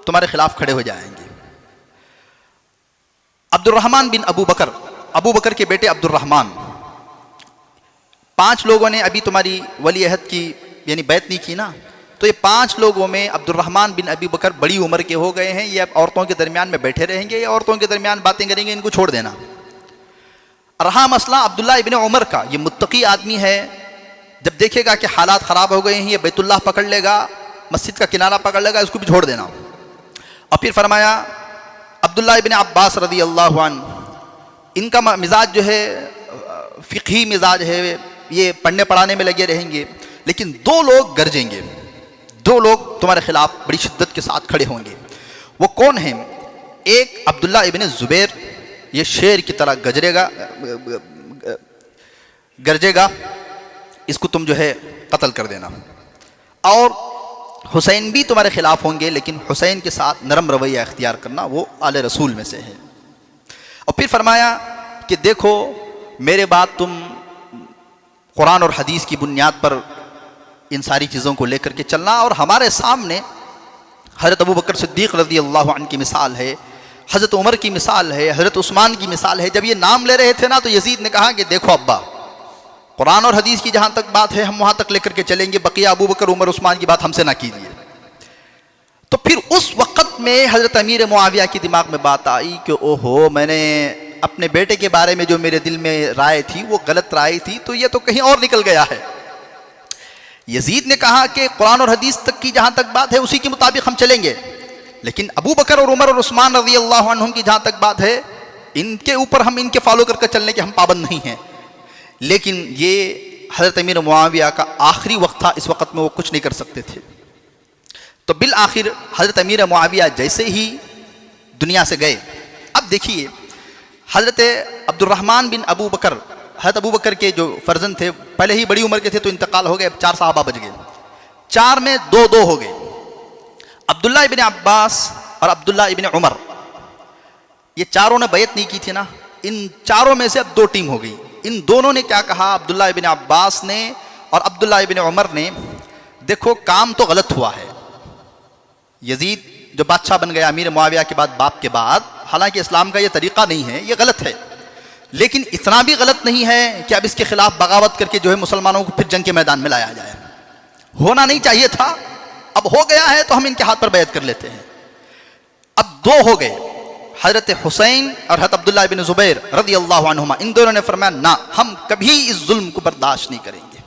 تمہارے خلاف کھڑے ہو جائیں گے. عبد الرحمن بن ابو بکر کے بیٹے عبد الرحمن، 5 لوگوں نے ابھی تمہاری ولی عہد کی یعنی بیعت نہیں کی نا، تو یہ 5 لوگوں میں عبد الرحمن بن ابی بکر بڑی عمر کے ہو گئے ہیں، یہ اب عورتوں کے درمیان میں بیٹھے رہیں گے، یہ عورتوں کے درمیان باتیں کریں گے، ان کو چھوڑ دینا. رہا مسئلہ عبداللہ ابن عمر کا، یہ متقی آدمی ہے، جب دیکھے گا کہ حالات خراب ہو گئے ہیں یہ بیت اللہ پکڑ لے گا، مسجد کا کنارہ پکڑ لے گا، اس کو بھی چھوڑ دینا. اور پھر فرمایا عبداللہ ابن عباس رضی اللہ عنہ، ان کا مزاج جو ہے فقہی مزاج ہے، یہ پڑھنے پڑھانے میں لگے رہیں گے، لیکن 2 لوگ گرجیں گے، 2 لوگ تمہارے خلاف بڑی شدت کے ساتھ کھڑے ہوں گے. وہ کون ہیں؟ ایک عبداللہ ابن زبیر، یہ شیر کی طرح گرجے گا، اس کو تم جو ہے قتل کر دینا. اور حسین بھی تمہارے خلاف ہوں گے، لیکن حسین کے ساتھ نرم رویہ اختیار کرنا، وہ آل رسول میں سے ہے. اور پھر فرمایا کہ دیکھو میرے بعد تم قرآن اور حدیث کی بنیاد پر ان ساری چیزوں کو لے کر کے چلنا، اور ہمارے سامنے حضرت ابوبکر صدیق رضی اللہ عنہ کی مثال ہے، حضرت عمر کی مثال ہے، حضرت عثمان کی مثال ہے. جب یہ نام لے رہے تھے نا تو یزید نے کہا کہ دیکھو ابا، قرآن اور حدیث کی جہاں تک بات ہے ہم وہاں تک لے کر کے چلیں گے، بقیہ ابوبکر عمر عثمان کی بات ہم سے نہ کیجیے. تو پھر اس وقت میں حضرت امیر معاویہ کی دماغ میں بات آئی کہ اوہو، میں نے اپنے بیٹے کے بارے میں جو میرے دل میں رائے تھی وہ غلط رائے تھی، تو یہ تو کہیں اور نکل گیا ہے. یزید نے کہا کہ قرآن اور حدیث تک کی جہاں تک بات ہے اسی کے مطابق ہم چلیں گے، لیکن ابو بکر اور عمر اور عثمان رضی اللہ عنہم کی جہاں تک بات ہے ان کے اوپر ہم ان کے فالو کر چلنے کے ہم پابند نہیں ہیں. لیکن یہ حضرت امیر معاویہ کا آخری وقت تھا، اس وقت میں وہ کچھ نہیں کر سکتے تھے. تو بالآخر حضرت امیر معاویہ جیسے ہی دنیا سے گئے. اب دیکھیے حضرت عبد الرحمن بن ابو بکر، حضرت ابو بکر کے جو فرزند تھے پہلے ہی بڑی عمر کے تھے تو انتقال ہو گئے، 4 صحابہ بچ گئے، 4 میں 2 ہو گئے، عبداللہ ابن عباس اور عبداللہ ابن عمر، یہ چاروں نے بیعت نہیں کی تھی نا، ان چاروں میں سے اب 2 ٹیم ہو گئی۔ ان دونوں نے کیا کہا، عبداللہ ابن عباس نے اور عبداللہ ابن عمر نے، دیکھو کام تو غلط ہوا ہے، یزید جو بادشاہ بن گیا امیر معاویہ کے بعد باپ کے بعد، حالانکہ اسلام کا یہ طریقہ نہیں ہے، یہ غلط ہے، لیکن اتنا بھی غلط نہیں ہے کہ اب اس کے خلاف بغاوت کر کے جو ہے مسلمانوں کو پھر جنگ کے میدان میں لایا جائے، ہونا نہیں چاہیے تھا، اب ہو گیا ہے تو ہم ان کے ہاتھ پر بیعت کر لیتے ہیں۔ اب 2 ہو گئے، حضرت حسین اور حضرت عبداللہ بن زبیر رضی اللہ عنہما، ان دونوں نے فرمایا نہ، ہم کبھی اس ظلم کو برداشت نہیں کریں گے۔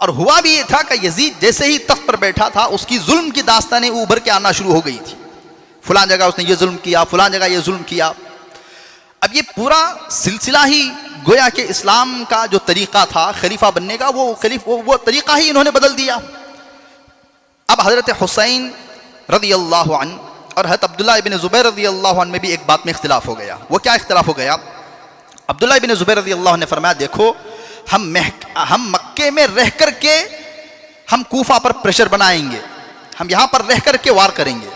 اور ہوا بھی یہ تھا کہ یزید جیسے ہی تخت پر بیٹھا تھا اس کی ظلم کی داستانیں ابھر کے آنا شروع ہو گئی تھی، فلاں جگہ اس نے یہ ظلم کیا، فلاں جگہ یہ ظلم کیا۔ اب یہ پورا سلسلہ ہی گویا کہ اسلام کا جو طریقہ تھا خلیفہ بننے کا، وہ طریقہ ہی انہوں نے بدل دیا۔ اب حضرت حسین رضی اللہ عنہ اور حضرت عبداللہ ابن زبیر رضی اللہ عنہ میں بھی ایک بات میں اختلاف ہو گیا۔ وہ کیا اختلاف ہو گیا؟ عبداللہ ابن زبیر رضی اللہ عنہ نے فرمایا دیکھو ہم مکے میں رہ کر کے ہم کوفہ پر پریشر بنائیں گے، ہم یہاں پر رہ کر کے وار کریں گے،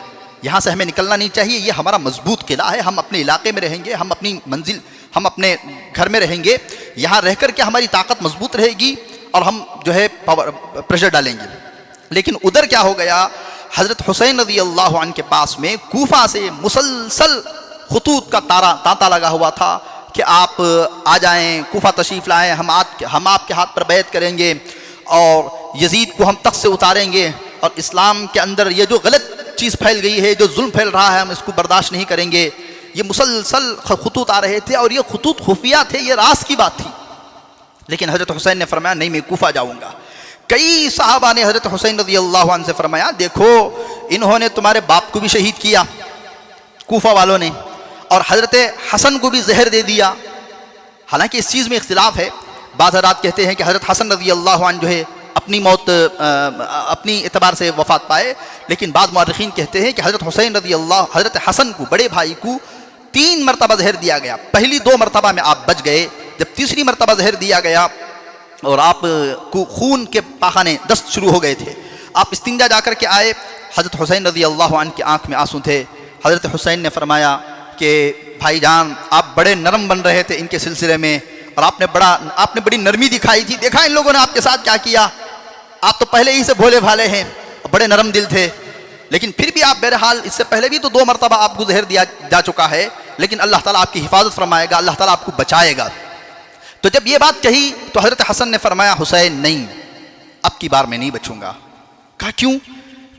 یہاں سے ہمیں نکلنا نہیں چاہیے، یہ ہمارا مضبوط قلعہ ہے، ہم اپنے علاقے میں رہیں گے، ہم اپنی منزل، ہم اپنے گھر میں رہیں گے، یہاں رہ کر کے ہماری طاقت مضبوط رہے گی اور ہم جو ہے پریشر ڈالیں گے۔ لیکن ادھر کیا ہو گیا، حضرت حسین رضی اللہ عنہ کے پاس میں کوفہ سے مسلسل خطوط کا تانتا لگا ہوا تھا کہ آپ آ جائیں، کوفہ تشریف لائیں، ہم آپ کے ہاتھ پر بیعت کریں گے اور یزید کو ہم تخت سے اتاریں گے، اور اسلام کے اندر یہ جو غلط چیز پھیل گئی ہے، جو ظلم پھیل رہا ہے، ہم اس کو برداشت نہیں کریں گے۔ یہ مسلسل خطوط آ رہے تھے اور یہ خطوط خفیہ تھے، یہ راز کی بات تھی۔ لیکن حضرت حسین نے فرمایا نہیں، میں کوفہ جاؤں گا۔ کئی صحابہ نے حضرت حسین رضی اللہ عنہ سے فرمایا دیکھو انہوں نے تمہارے باپ کو بھی شہید کیا کوفہ والوں نے، اور حضرت حسن کو بھی زہر دے دیا۔ حالانکہ اس چیز میں اختلاف ہے، بعض حضرات کہتے ہیں کہ حضرت حسن رضی اللہ عنہ جو ہے اپنی موت اپنی اعتبار سے وفات پائے، لیکن بعض مورخین کہتے ہیں کہ حضرت حسن کو، بڑے بھائی کو 3 مرتبہ زہر دیا گیا، پہلی 2 مرتبہ میں آپ بچ گئے، جب تیسری مرتبہ زہر دیا گیا اور آپ کو خون کے پاخانے دست شروع ہو گئے تھے، آپ استنجا جا کر کے آئے، حضرت حسین رضی اللہ عنہ کی آنکھ میں آنسو تھے۔ حضرت حسین نے فرمایا کہ بھائی جان آپ بڑے نرم بن رہے تھے ان کے سلسلے میں، اور آپ نے بڑی نرمی دکھائی تھی، دیکھا ان لوگوں نے آپ کے ساتھ کیا کیا، آپ تو پہلے ہی سے بھولے بھالے ہیں، بڑے نرم دل تھے، لیکن پھر بھی آپ بہرحال اس سے پہلے بھی تو 2 مرتبہ آپ کو زہر دیا جا چکا ہے، لیکن اللہ تعالیٰ آپ کی حفاظت فرمائے گا، اللہ تعالیٰ آپ کو بچائے گا۔ تو جب یہ بات کہی تو حضرت حسن نے فرمایا حسین نہیں، اب کی بار میں نہیں بچوں گا۔ کہا کیوں؟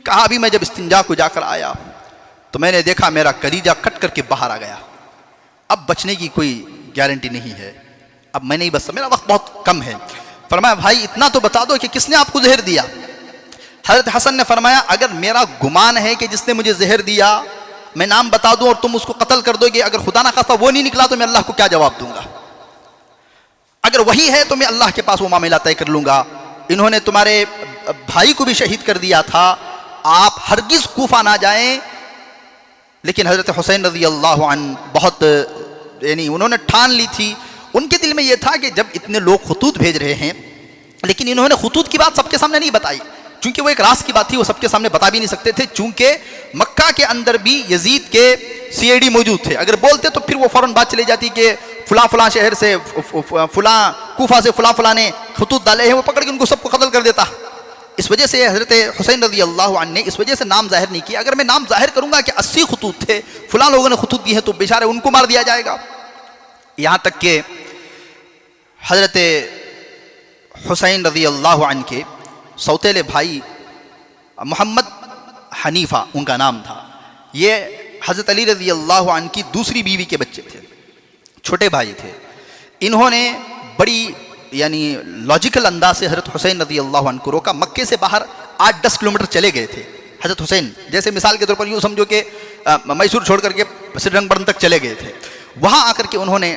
کہا ابھی میں جب استنجا کو جا کر آیا تو میں نے دیکھا میرا کلیجہ کٹ کر کے باہر آ گیا، اب بچنے کی کوئی گارنٹی نہیں ہے، اب میں نہیں بچ سکتا، میرا وقت بہت کم ہے۔ فرمایا بھائی اتنا تو بتا دو کہ کس نے آپ کو زہر دیا؟ حضرت حسن نے فرمایا اگر میرا گمان ہے کہ جس نے مجھے زہر دیا میں نام بتا دوں اور تم اس کو قتل کر دو گے، اگر خدا نہ خواستہ وہ نہیں نکلا تو میں اللہ کو کیا جواب دوں گا؟ اگر وہی ہے تو میں اللہ کے پاس وہ معاملہ طے کر لوں گا، انہوں نے تمہارے بھائی کو بھی شہید کر دیا تھا، آپ ہرگز کوفہ نہ جائیں۔ لیکن حضرت حسین رضی اللہ عنہ بہت انہوں نے ٹھان لی تھی، ان کے دل میں یہ تھا کہ جب اتنے لوگ خطوط بھیج رہے ہیں، لیکن انہوں نے خطوط کی بات سب کے سامنے نہیں بتائی، چونکہ وہ ایک راز کی بات تھی، وہ سب کے سامنے بتا بھی نہیں سکتے تھے، چونکہ مکہ کے اندر بھی یزید کے CID موجود تھے، اگر بولتے تو پھر وہ فوراً بات چلی جاتی کہ فلاں شہر سے فلاں کوفہ سے فلاں نے خطوط ڈالے ہیں، وہ پکڑ کے ان کو سب کو قتل کر دیتا۔ اس وجہ سے حضرت حسین رضی اللہ عنہ نے اس وجہ سے نام ظاہر نہیں کیا، اگر میں نام ظاہر کروں گا کہ 80 خطوط تھے، فلاں لوگوں نے خطوط دی ہیں تو بیچارے ان کو مار دیا جائے گا۔ یہاں تک کہ حضرت حسین رضی اللہ عنہ کے سوتیلے بھائی محمد حنیفہ ان کا نام تھا، یہ حضرت علی رضی اللہ عنہ کی دوسری بیوی کے بچے تھے، چھوٹے بھائی تھے۔ انہوں نے بڑی لاجیکل انداز سے حضرت حسین رضی اللہ عنہ کو روکا، مکے سے باہر 8-10 کلومیٹر چلے گئے تھے حضرت حسین، جیسے مثال کے طور پر یوں سمجھو کہ میسور چھوڑ کر کے سری رنگ برن تک چلے گئے تھے، وہاں آ کر کے انہوں نے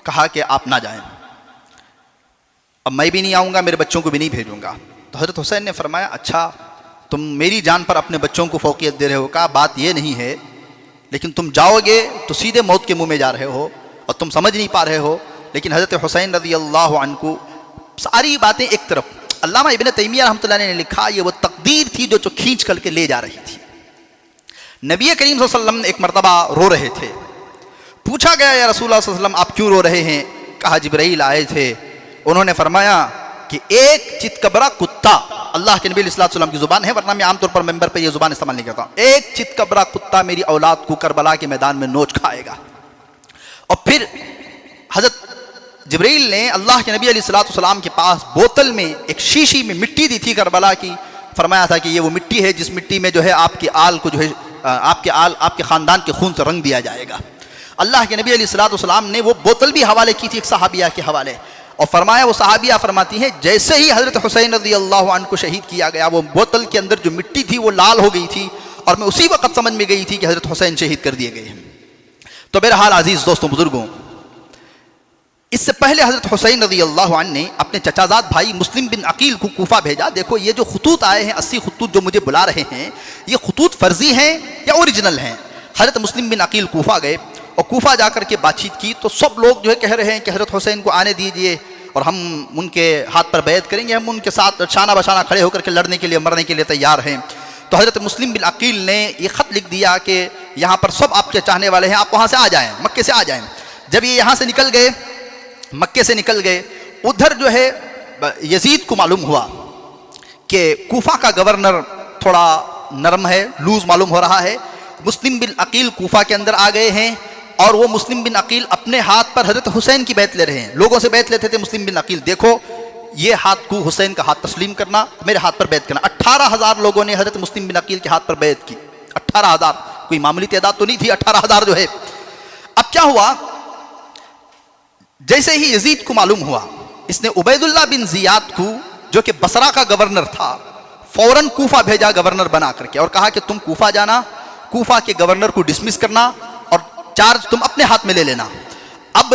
کہا کہ آپ نہ جائیں، اب میں بھی نہیں آؤں گا، میرے بچوں کو بھی نہیں بھیجوں گا۔ تو حضرت حسین نے فرمایا اچھا تم میری جان پر اپنے بچوں کو فوقیت دے رہے ہو، کہا بات یہ نہیں ہے لیکن تم جاؤ گے تو سیدھے موت کے منہ میں جا رہے ہو اور تم سمجھ نہیں پا رہے ہو. لیکن حضرت حسین رضی اللہ عنہ کو ساری باتیں ایک طرف. علامہ ابن تیمیہ رحمۃ اللہ علیہ نے لکھا یہ وہ تقدیر تھی جو کھینچ کر کے لے جا رہی تھی. نبی کریم صلی اللہ علیہ وسلم ایک مرتبہ رو رہے تھے. پوچھا گیا یا رسول اللہ صلی اللہ علیہ وسلم آپ کیوں رو رہے ہیں؟ کہا جبرائیل آئے تھے، انہوں نے فرمایا کہ ایک چتکبرا کتا، اللہ کے نبی علیہ الصلوۃ والسلام کی زبان ہے ورنہ میں عام طور پر ممبر پہ یہ زبان استعمال نہیں کرتا ہوں، ایک چتکبرا کتا میری اولاد کو کربلا کے میدان میں نوچ کھائے گا. اور پھر حضرت جبرائیل نے اللہ کے نبی علیہ الصلوۃ والسلام کے پاس بوتل میں ایک شیشی میں مٹی دی تھی کربلا کی. فرمایا تھا کہ یہ وہ مٹی ہے جس مٹی میں جو ہے آپ کے آل کو جو ہے آپ کے خاندان کے خون سے رنگ دیا جائے گا. اللہ کے نبی علیہ الصلوۃ والسلام نے وہ بوتل بھی حوالے کی تھی ایک صحابیہ کے حوالے، اور فرمایا وہ صحابیہ فرماتی ہیں جیسے ہی حضرت حسین رضی اللہ عنہ کو شہید کیا گیا وہ بوتل کے اندر جو مٹی تھی وہ لال ہو گئی تھی، اور میں اسی وقت سمجھ میں گئی تھی کہ حضرت حسین شہید کر دیے گئے ہیں. تو بہرحال عزیز دوستوں بزرگوں، اس سے پہلے حضرت حسین رضی اللہ عنہ نے اپنے چچازاد بھائی مسلم بن عقیل کو کوفہ بھیجا. دیکھو یہ جو خطوط آئے ہیں 80 خطوط جو مجھے بلا رہے ہیں، یہ خطوط فرضی ہیں یا اوریجنل ہیں؟ حضرت مسلم بن عقیل کوفہ گئے اور کوفہ جا کر کے بات چیت کی تو سب لوگ جو ہے کہہ رہے ہیں کہ حضرت حسین کو آنے دیجئے اور ہم ان کے ہاتھ پر بیعت کریں گے، ہم ان کے ساتھ شانہ بشانہ کھڑے ہو کر کے لڑنے کے لیے مرنے کے لیے تیار ہیں. تو حضرت مسلم بن عقیل نے یہ خط لکھ دیا کہ یہاں پر سب آپ کے چاہنے والے ہیں، آپ وہاں سے آ جائیں، مکے سے آ جائیں. جب یہ یہاں سے نکل گئے، مکے سے نکل گئے، ادھر جو ہے یزید کو معلوم ہوا کہ کوفہ کا گورنر تھوڑا نرم ہے، لوز معلوم ہو رہا ہے. مسلم بن عقیل کوفہ کے اندر آ گئے ہیں اور وہ مسلم بن عقیل اپنے ہاتھ پر حضرت حسین کی بیعت لے رہے ہیں. لوگوں سے بیعت لیتے تھے مسلم بن عقیل، دیکھو یہ ہاتھ کو حسین کا ہاتھ تسلیم کرنا، میرے ہاتھ پر بیعت کرنا. 18,000 لوگوں نے حضرت مسلم بن عقیل کے ہاتھ پر بیعت کی. 18,000 کوئی معمولی تعداد تو نہیں تھی، 18,000 جو ہے. اب کیا ہوا، جیسے ہی یزید کو معلوم ہوا، اس نے عبید اللہ بن زیاد کو جو کہ بصرہ کا گورنر تھا فوراً کوفہ بھیجا گورنر بنا کر کے، اور کہا کہ تم کوفہ جانا، کوفہ کے گورنر کو ڈسمس کرنا اور چارج تم اپنے ہاتھ میں لے لینا. اب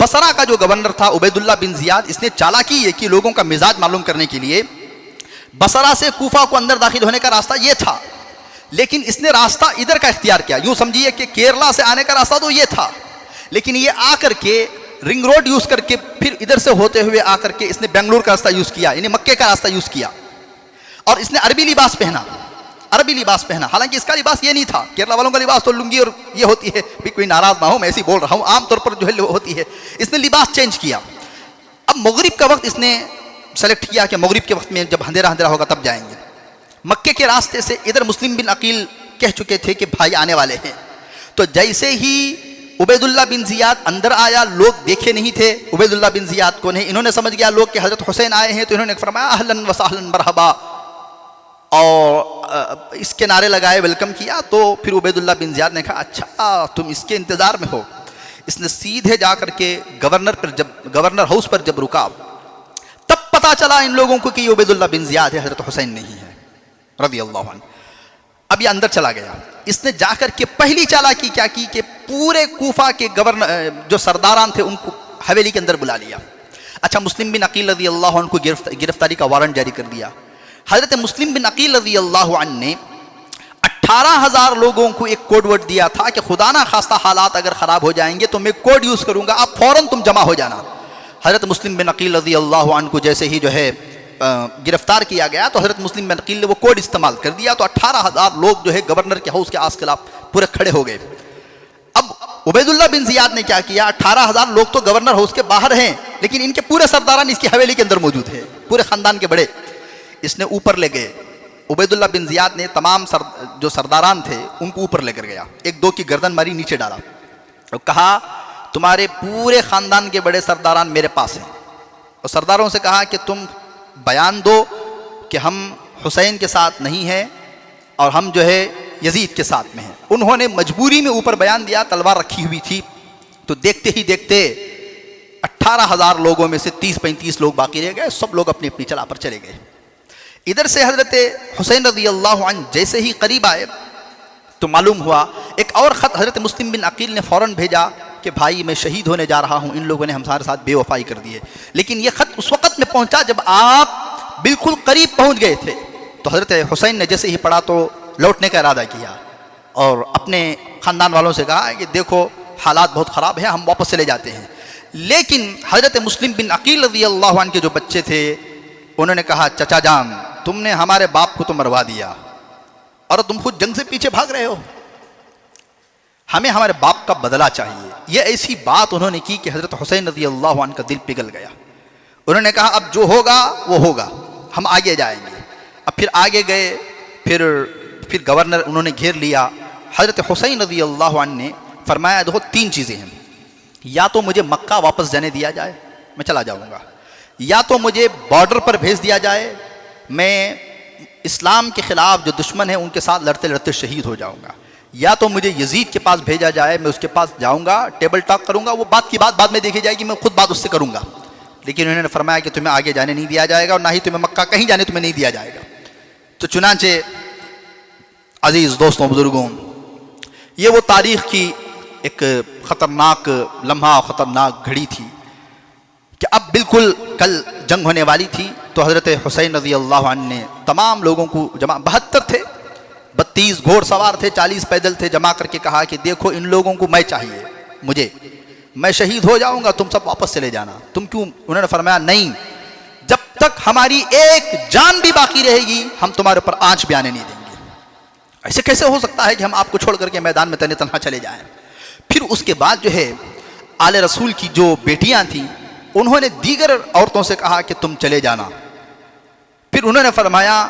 بصرہ کا جو گورنر تھا عبید اللہ بن زیاد، اس نے چالاکی یہ کی لوگوں کا مزاج معلوم کرنے کے لیے، بصرہ سے کوفہ کو اندر داخل ہونے کا راستہ یہ تھا، لیکن اس نے راستہ ادھر کا اختیار کیا. یوں سمجھیے کہ کیرلا سے آنے کا راستہ تو یہ تھا، لیکن یہ آ کر کے رنگ روڈ یوز کر کے پھر ادھر سے ہوتے ہوئے آ کر کے اس نے بنگلور کا راستہ یوز کیا، یعنی مکے کا راستہ یوز کیا. اور اس نے عربی لباس پہنا، عربی لباس پہنا. حالانکہ اس کا لباس یہ نہیں تھا، کیرلا والوں کا لباس تو لنگی اور یہ ہوتی ہے، بھی کوئی ناراض نہ ہو میں ایسی بول رہا ہوں، عام طور پر جو ہے ہوتی ہے. اس نے لباس چینج کیا. اب مغرب کا وقت اس نے سلیکٹ کیا کہ مغرب کے وقت میں جب اندھیرا اندھیرا ہوگا تب جائیں گے. مکے کے راستے سے ادھر مسلم بن عقیل کہہ چکے تھے کہ بھائی آنے والے ہیں. تو جیسے ہی عبید اللہ بن زیاد اندر آیا، لوگ دیکھے نہیں تھے عبید اللہ بن زیاد کو، نہیں انہوں نے سمجھ گیا لوگ کہ حضرت حسین آئے ہیں، تو انہوں نے فرمایا اہلاً و سہلاً مرحبا، اور اس کے نعرے لگائے، ویلکم کیا. تو پھر عبید اللہ بن زیاد نے کہا اچھا تم اس کے انتظار میں ہو. اس نے سیدھے جا کر کے گورنر ہاؤس پر جب رکا تب پتا چلا ان لوگوں کو کہ یہ عبید اللہ بن زیاد ہے، حضرت حسین نہیں ہے رضی اللہ عنہ. اب یہ اندر چلا گیا. اس نے جا کر کے پہلی چالاکی کیا کی کہ پورے کوفہ کے گورنر جو سرداران تھے ان کو حویلی کے اندر بلا لیا. اچھا مسلم بن عقیل رضی اللہ عنہ کو گرفتاری کا وارنٹ جاری کر دیا. حضرت مسلم بن عقیل رضی اللہ عنہ نے 18,000 لوگوں کو ایک کوڈ ورڈ دیا تھا کہ خدا نہ خواستہ حالات اگر خراب ہو جائیں گے تو میں کوڈ یوز کروں گا، آپ فوراً تم جمع ہو جانا. حضرت مسلم بن عقیل رضی اللہ عنہ کو جیسے ہی جو ہے گرفتار کیا گیا تو حضرت مسلم بن عقیل نے وہ کوڈ استعمال کر دیا. تو 18,000 لوگ جو ہے گورنر کے ہاؤس کے آس خلاف پورے کھڑے ہو گئے. اب عبید اللہ بن زیاد نے کیا کیا، 18,000 لوگ تو گورنر ہاؤس کے باہر ہیں لیکن ان کے پورے سرداران اس کی حویلی کے اندر موجود ہیں، پورے خاندان کے بڑے. اس نے اوپر لے گئے. عبید اللہ بن زیاد نے تمام جو سرداران تھے ان کو اوپر لے کر گیا، ایک دو کی گردن ماری، نیچے ڈالا اور کہا تمہارے پورے خاندان کے بڑے سرداران میرے پاس ہیں. اور سرداروں سے کہا کہ تم بیان دو کہ ہم حسین کے ساتھ نہیں ہیں اور ہم جو ہے یزید کے ساتھ میں ہیں. انہوں نے مجبوری میں اوپر بیان دیا، تلوار رکھی ہوئی تھی. تو دیکھتے ہی دیکھتے 18,000 لوگوں میں سے 30-35 لوگ باقی رہ گئے، سب لوگ اپنی اپنی چلا پر چلے گئے. ادھر سے حضرت حسین رضی اللہ عنہ جیسے ہی قریب آئے تو معلوم ہوا ایک اور خط حضرت مسلم بن عقیل نے فوراً بھیجا کہ بھائی میں شہید ہونے جا رہا ہوں، ان لوگوں نے ہمارے ساتھ بے وفائی کر دی ہے. لیکن یہ خط اس وقت میں پہنچا جب آپ بالکل قریب پہنچ گئے تھے. تو حضرت حسین نے جیسے ہی پڑھا تو لوٹنے کا ارادہ کیا اور اپنے خاندان والوں سے کہا کہ دیکھو حالات بہت خراب ہیں، ہم واپس چلے جاتے ہیں. لیکن حضرت مسلم بن عقیل رضی اللہ عنہ کے جو بچے تھے انہوں نے کہا چچا جان تم نے ہمارے باپ کو تو مروا دیا اور تم خود جنگ سے پیچھے بھاگ رہے ہو، ہمیں ہمارے باپ کا بدلہ چاہیے. یہ ایسی بات انہوں نے کی کہ حضرت حسین رضی اللہ عنہ کا دل پگھل گیا. انہوں نے کہا اب جو ہوگا وہ ہوگا، ہم آگے جائیں گے. اب پھر آگے گئے، پھر گورنر انہوں نے گھیر لیا. حضرت حسین رضی اللہ عنہ نے فرمایا دیکھو 3 چیزیں ہیں، یا تو مجھے مکہ واپس جانے دیا جائے میں چلا جاؤں گا، یا تو مجھے بارڈر پر بھیج دیا جائے میں اسلام کے خلاف جو دشمن ہیں ان کے ساتھ لڑتے لڑتے شہید ہو جاؤں گا، یا تو مجھے یزید کے پاس بھیجا جائے میں اس کے پاس جاؤں گا ٹیبل ٹاک کروں گا، وہ بات کی بات بعد میں دیکھی جائے گی، میں خود بات اس سے کروں گا. لیکن انہوں نے فرمایا کہ تمہیں آگے جانے نہیں دیا جائے گا اور نہ ہی تمہیں مکہ کہیں جانے تمہیں نہیں دیا جائے گا. تو چنانچہ عزیز دوستوں بزرگوں، یہ وہ تاریخ کی ایک خطرناک لمحہ، خطرناک گھڑی تھی کہ اب بالکل کل جنگ ہونے والی تھی. تو حضرت حسین رضی اللہ عنہ نے تمام لوگوں کو جمع، 72 تھے، 32 گھوڑ سوار تھے، 40 پیدل تھے، جمع کر کے کہا کہ دیکھو ان لوگوں کو میں چاہیے، میں شہید ہو جاؤں گا، تم سب واپس چلے جانا. تم کیوں؟ انہوں نے فرمایا نہیں، جب تک ہماری ایک جان بھی باقی رہے گی ہم تمہارے اوپر آنچ بھی آنے نہیں دیں گے. ایسے کیسے ہو سکتا ہے کہ ہم آپ کو چھوڑ کر کے میدان میں تنے تنہا چلے جائیں؟ پھر اس کے بعد جو ہے آل رسول کی جو بیٹیاں تھیں انہوں نے دیگر عورتوں سے کہا کہ تم چلے جانا. پھر انہوں نے فرمایا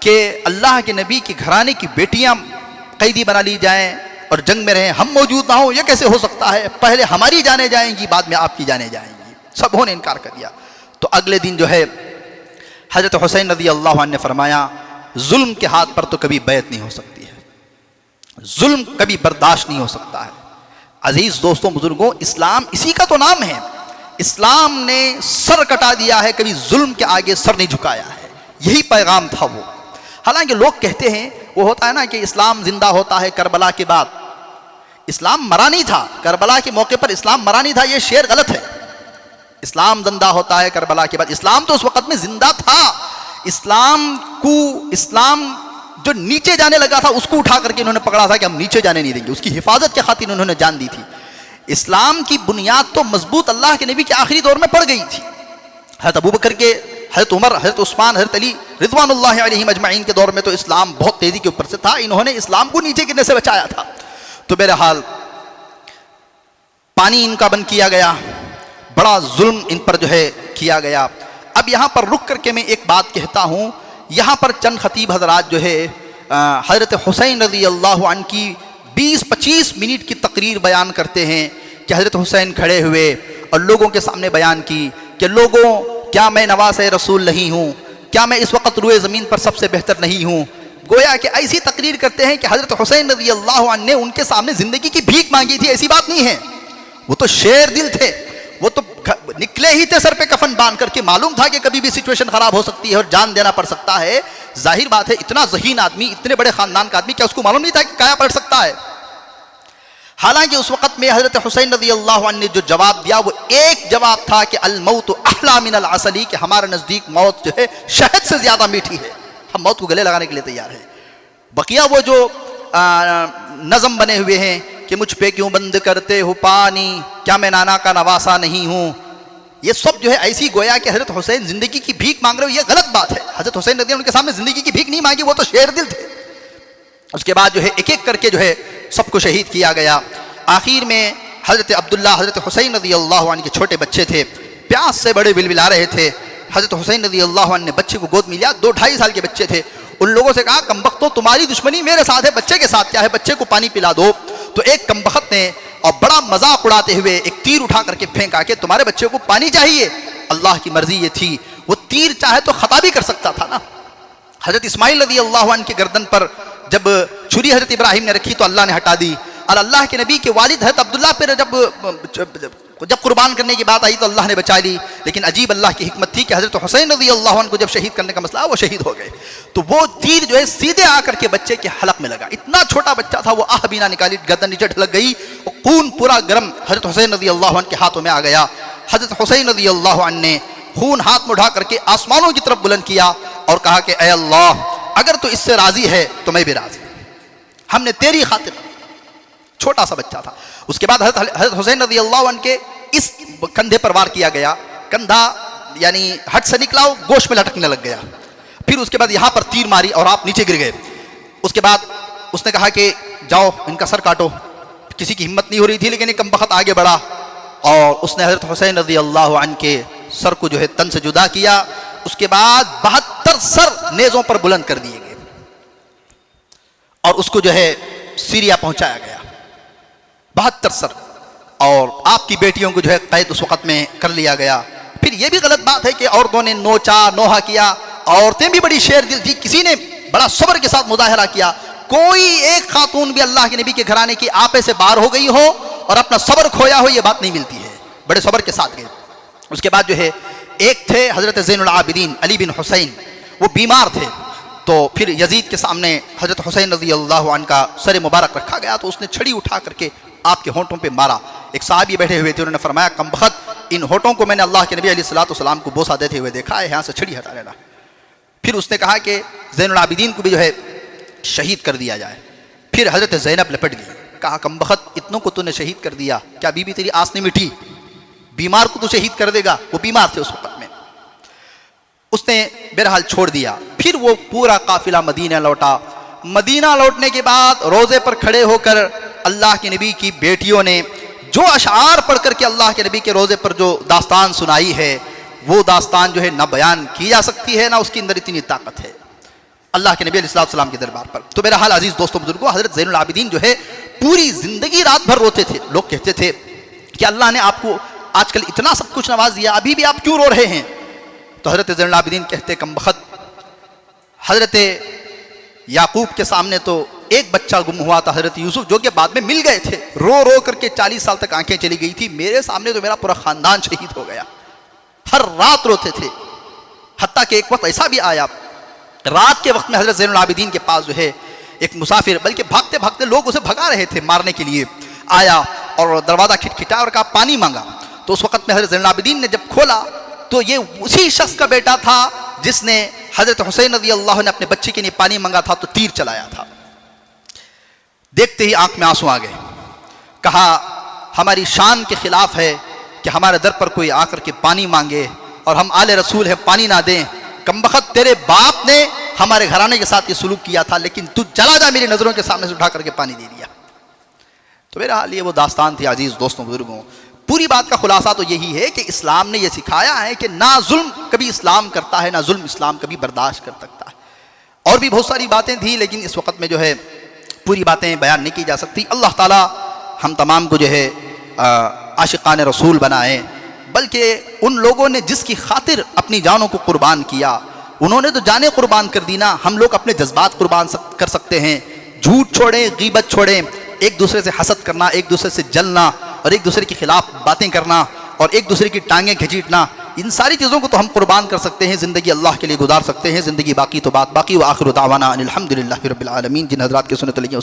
کہ اللہ کے نبی کے گھرانے کی بیٹیاں قیدی بنا لی جائیں اور جنگ میں رہیں، ہم موجود نہ ہوں، یہ کیسے ہو سکتا ہے؟ پہلے ہماری جانیں جائیں گی بعد میں آپ کی جانیں جائیں گی. سبوں نے انکار کر دیا. تو اگلے دن جو ہے حضرت حسین رضی اللہ عنہ نے فرمایا ظلم کے ہاتھ پر تو کبھی بیعت نہیں ہو سکتی ہے، ظلم کبھی برداشت نہیں ہو سکتا ہے. عزیز دوستوں بزرگوں، اسلام اسی کا تو نام ہے. اسلام نے سر کٹا دیا ہے، کبھی ظلم کے آگے سر نہیں جھکایا ہے. یہی پیغام تھا وہ. حالانکہ لوگ کہتے ہیں وہ ہوتا ہے نا کہ اسلام زندہ ہوتا ہے کربلا کے بعد. اسلام مرا نہیں تھا، کربلا کے موقع پر اسلام مرا نہیں تھا، یہ شعر غلط ہے. اسلام زندہ ہوتا ہے کربلا کے بعد. اسلام تو اس وقت میں زندہ تھا. اسلام جو نیچے جانے لگا تھا اس کو اٹھا کر کے انہوں نے پکڑا تھا کہ ہم نیچے جانے نہیں دیں گے. اس کی حفاظت کے خاطر انہوں نے جان دی تھی. اسلام کی بنیاد تو مضبوط اللہ کے نبی کے آخری دور میں پڑ گئی تھی. حضرت ابوبکر کے، حضرت عمر، حضرت عثمان، حضرت علی رضوان اللہ علیہم اجمعین کے دور میں تو اسلام بہت تیزی کے اوپر سے تھا. انہوں نے اسلام کو نیچے گرنے سے بچایا تھا. تو بہرحال پانی ان کا بند کیا گیا، بڑا ظلم ان پر جو ہے کیا گیا. اب یہاں پر رک کر کے میں ایک بات کہتا ہوں. یہاں پر چند خطیب حضرات جو ہے حضرت حسین رضی اللہ عنہ کی 20-25 منٹ کی تقریر بیان کرتے ہیں کہ حضرت حسین کھڑے ہوئے اور لوگوں کے سامنے بیان کی کہ لوگوں کیا میں نواز رسول نہیں ہوں؟ کیا میں اس وقت روئے زمین پر سب سے بہتر نہیں ہوں؟ گویا کہ ایسی تقریر کرتے ہیں کہ حضرت حسین رضی اللہ عنہ نے ان کے سامنے زندگی کی بھیک مانگی تھی. ایسی بات نہیں ہے، وہ تو شیر دل تھے. وہ تو نکلے ہی تھے سر پہ کفن باندھ کر کے. معلوم تھا کہ کبھی بھی سچویشن خراب ہو سکتی ہے اور جان دینا پڑ سکتا ہے. ظاہر بات ہے اتنا ذہین آدمی، اتنے بڑے خاندان کا آدمی، کیا اس کو معلوم نہیں تھا کہ کیا پڑ سکتا ہے؟ حالانکہ اس وقت میں حضرت حسین رضی اللہ عنہ نے جو جواب دیا وہ ایک جواب تھا کہ الموت احلی من العسل، کہ ہمارے نزدیک موت جو ہے شہد سے زیادہ میٹھی ہے، ہم موت کو گلے لگانے کے لیے تیار ہیں. بقیہ وہ جو نظم بنے ہوئے ہیں کہ مجھ پہ کیوں بند کرتے ہو پانی، کیا میں نانا کا نواسا نہیں ہوں، یہ سب جو ہے ایسی گویا کہ حضرت حسین زندگی کی بھیک مانگ رہے ہو، یہ غلط بات ہے. حضرت حسین رضی اللہ عنہ کے سامنے زندگی کی بھیک نہیں مانگی، وہ تو شیر دل تھے. اس کے بعد جو ہے ایک ایک کر کے جو ہے سب کو شہید کیا گیا. آخر میں حضرت عبداللہ، حضرت حسین رضی اللہ عنہ کے چھوٹے بچے تھے، پیاس سے بڑے ولولا رہے تھے. حضرت حسین رضی اللہ عنہ نے بچے کو گود میں لیا. 2-2.5 سال کے بچے تھے. ان لوگوں سے کہا کمبختو تمہاری دشمنی میرے ساتھ ہے، بچے کے ساتھ کیا ہے، بچے کو پانی پلا دو. تو ایک کمبخت نے اور بڑا مذاق اڑاتے ہوئے ایک تیر اٹھا کر کے پھینکا کہ تمہارے بچے کو پانی چاہیے. اللہ کی مرضی یہ تھی، وہ تیر چاہے تو خطا بھی کر سکتا تھا نا. حضرت اسماعیل رضی اللہ عنہ کی گردن پر جب چھری حضرت ابراہیم نے رکھی تو اللہ نے ہٹا دی. اور اللہ کے نبی کے والد حضرت عبداللہ پر جب قربان کرنے کی بات آئی تو اللہ نے بچا لی. لیکن عجیب اللہ کی حکمت تھی کہ حضرت حسین رضی اللہ عنہ کو جب شہید کرنے کا مسئلہ وہ شہید ہو گئے. تو وہ تیر جو ہے سیدھے آ کر کے بچے کے حلق میں لگا. اتنا چھوٹا بچہ تھا، وہ آہ بینا نکالی، گردن نیچے ڈھلک گئی، خون پورا گرم حضرت حسین رضی اللہ عنہ کے ہاتھوں میں آ گیا. حضرت حسین رضی اللہ عنہ نے خون ہاتھ میں اٹھا کر کے آسمانوں کی طرف بلند کیا اور کہا کہ اے اللہ اگر تو اس سے راضی ہے تو میں بھی راضی. ہم نے تیری خاطر. چھوٹا سا بچہ تھا. اس کے بعد حضرت حسین رضی اللہ عنہ کے اس کندھے پر وار کیا گیا. کندھا یعنی ہٹ سے نکلا, گوشت میں لٹکنے لگ گیا. پھر اس کے بعد یہاں پر تیر ماری اور آپ نیچے گر گئے. اس کے بعد اس نے کہا کہ جاؤ ان کا سر کاٹو. کسی کی ہمت نہیں ہو رہی تھی, لیکن ایک کم بخت آگے بڑھا اور اس نے حضرت حسین رضی اللہ عنہ کے سر کو جو ہے تن سے جدا کیا. اس کے بعد 72 سر نیزوں پر بلند کر دیے گئے اور اس کو جو ہے سیریا پہنچایا گیا. 72 سر. اور آپ کی بیٹیوں کو جو ہے قید اس وقت میں کر لیا گیا. پھر یہ بھی غلط بات ہے کہ عورتوں نے نوچا نوحہ کیا. عورتیں بھی بڑی شیر دل تھی, کسی نے بڑا صبر کے ساتھ مظاہرہ کیا. کوئی ایک خاتون بھی اللہ کے نبی کے گھرانے کی آپے سے باہر ہو گئی ہو اور اپنا صبر کھویا ہو, یہ بات نہیں ملتی ہے. بڑے صبر کے ساتھ گئے. اس کے بعد جو ہے ایک تھے حضرت زین العابدین علی بن حسین, وہ بیمار تھے. تو پھر یزید کے سامنے حضرت حسین رضی اللہ عنہ کا سر مبارک رکھا گیا, تو اس نے چھڑی اٹھا کر کے آپ کے ہونٹوں پہ مارا. ایک صحابی بیٹھے ہوئے تھے, انہوں نے فرمایا کم بخت, ان ہونٹوں کو میں نے اللہ کے نبی علیہ الصلوۃ والسلام کو بوسہ دیتے ہوئے دیکھا ہے, یہاں سے چھڑی ہٹا لینا. پھر اس نے کہا کہ زین العابدین کو بھی جو ہے شہید کر دیا جائے. پھر حضرت زینب لپٹ گئی, کہا کم بخت اتنوں کو تو نے شہید کر دیا, کیا بی بی تیری آس نہیں مٹھی؟ بیمار کو تو شہید کر دے گا, وہ بیمار تھے اس وقت میں. اس نے بہرحال چھوڑ دیا. پھر وہ پورا قافلہ مدینہ لوٹا. مدینہ لوٹنے کے بعد روزے پر کھڑے ہو کر اللہ کے نبی کی بیٹیوں نے جو اشعار پڑھ کر کے اللہ کے نبی کے روزے پر جو داستان سنائی ہے, وہ داستان جو ہے نہ بیان کی جا سکتی ہے, نہ اس کے اندر اتنی طاقت ہے اللہ کے نبی علیہ السلام کے دربار پر. تو بہرحال عزیز دوستوں بزرگوں, حضرت زین العابدین جو ہے پوری زندگی رات بھر روتے تھے. لوگ کہتے تھے کہ اللہ نے آپ کو آج کل اتنا سب کچھ نواز دیا, ابھی بھی آپ کیوں رو رہے ہیں؟ تو حضرت زین العابدین کہتے کم بخت, حضرت یعقوب کے سامنے تو ایک بچہ گم ہوا تھا, حضرت یوسف, جو کہ بعد میں مل گئے تھے. رو رو کر کے 40 سال تک آنکھیں چلی گئی تھی. میرے سامنے تو میرا پورا خاندان شہید ہو گیا. ہر رات روتے تھے. حتیٰ کہ ایک وقت ایسا بھی آیا, رات کے وقت میں حضرت زین العابدین کے پاس جو ہے ایک مسافر, بلکہ بھاگتے بھاگتے لوگ اسے بھگا رہے تھے مارنے کے لیے, آیا اور دروازہ کھٹکھٹا اور کہا پانی مانگا. تو اس وقت میں حضرت زین العابدین نے جب کھولا تو یہ اسی شخص کا بیٹا تھا جس نے حضرت حسین رضی اللہ عنہ اپنے بچے کے لیے پانی مانگا تھا تو تیر چلایا تھا. دیکھتے ہی آنکھ میں آنسو آ گئے. کہا ہماری شان کے خلاف ہے کہ ہمارے در پر کوئی آ کر کے پانی مانگے اور ہم آل رسول ہے پانی نہ دیں. کمبخت, تیرے باپ نے ہمارے گھرانے کے ساتھ یہ سلوک کیا تھا, لیکن تو چلا جا, میری نظروں کے سامنے سے اٹھا کر کے پانی دے دیا. تو میرا حال یہ وہ داستان تھی عزیز دوستوں بزرگوں. پوری بات کا خلاصہ تو یہی ہے کہ اسلام نے یہ سکھایا ہے کہ نہ ظلم کبھی اسلام کرتا ہے, نہ ظلم اسلام کبھی برداشت کر سکتا ہے. اور بھی بہت ساری باتیں تھیں, لیکن اس وقت میں جو ہے پوری باتیں بیان نہیں کی جا سکتی. اللہ تعالی ہم تمام کو جو ہے عاشقان رسول بنائے, بلکہ ان لوگوں نے جس کی خاطر اپنی جانوں کو قربان کیا, انہوں نے تو جانیں قربان کر دی نا. ہم لوگ اپنے جذبات قربان کر سکتے ہیں. جھوٹ چھوڑیں, غیبت چھوڑیں, ایک دوسرے سے حسد کرنا, ایک دوسرے سے جلنا اور ایک دوسرے کے خلاف باتیں کرنا اور ایک دوسرے کی ٹانگیں کھچیٹنا, ان ساری چیزوں کو تو ہم قربان کر سکتے ہیں, زندگی اللہ کے لیے گزار سکتے ہیں. زندگی باقی تو بات باقی. وآخر دعوانا ان الحمدللہ رب العالمین. جن حضرات کے سنت لگی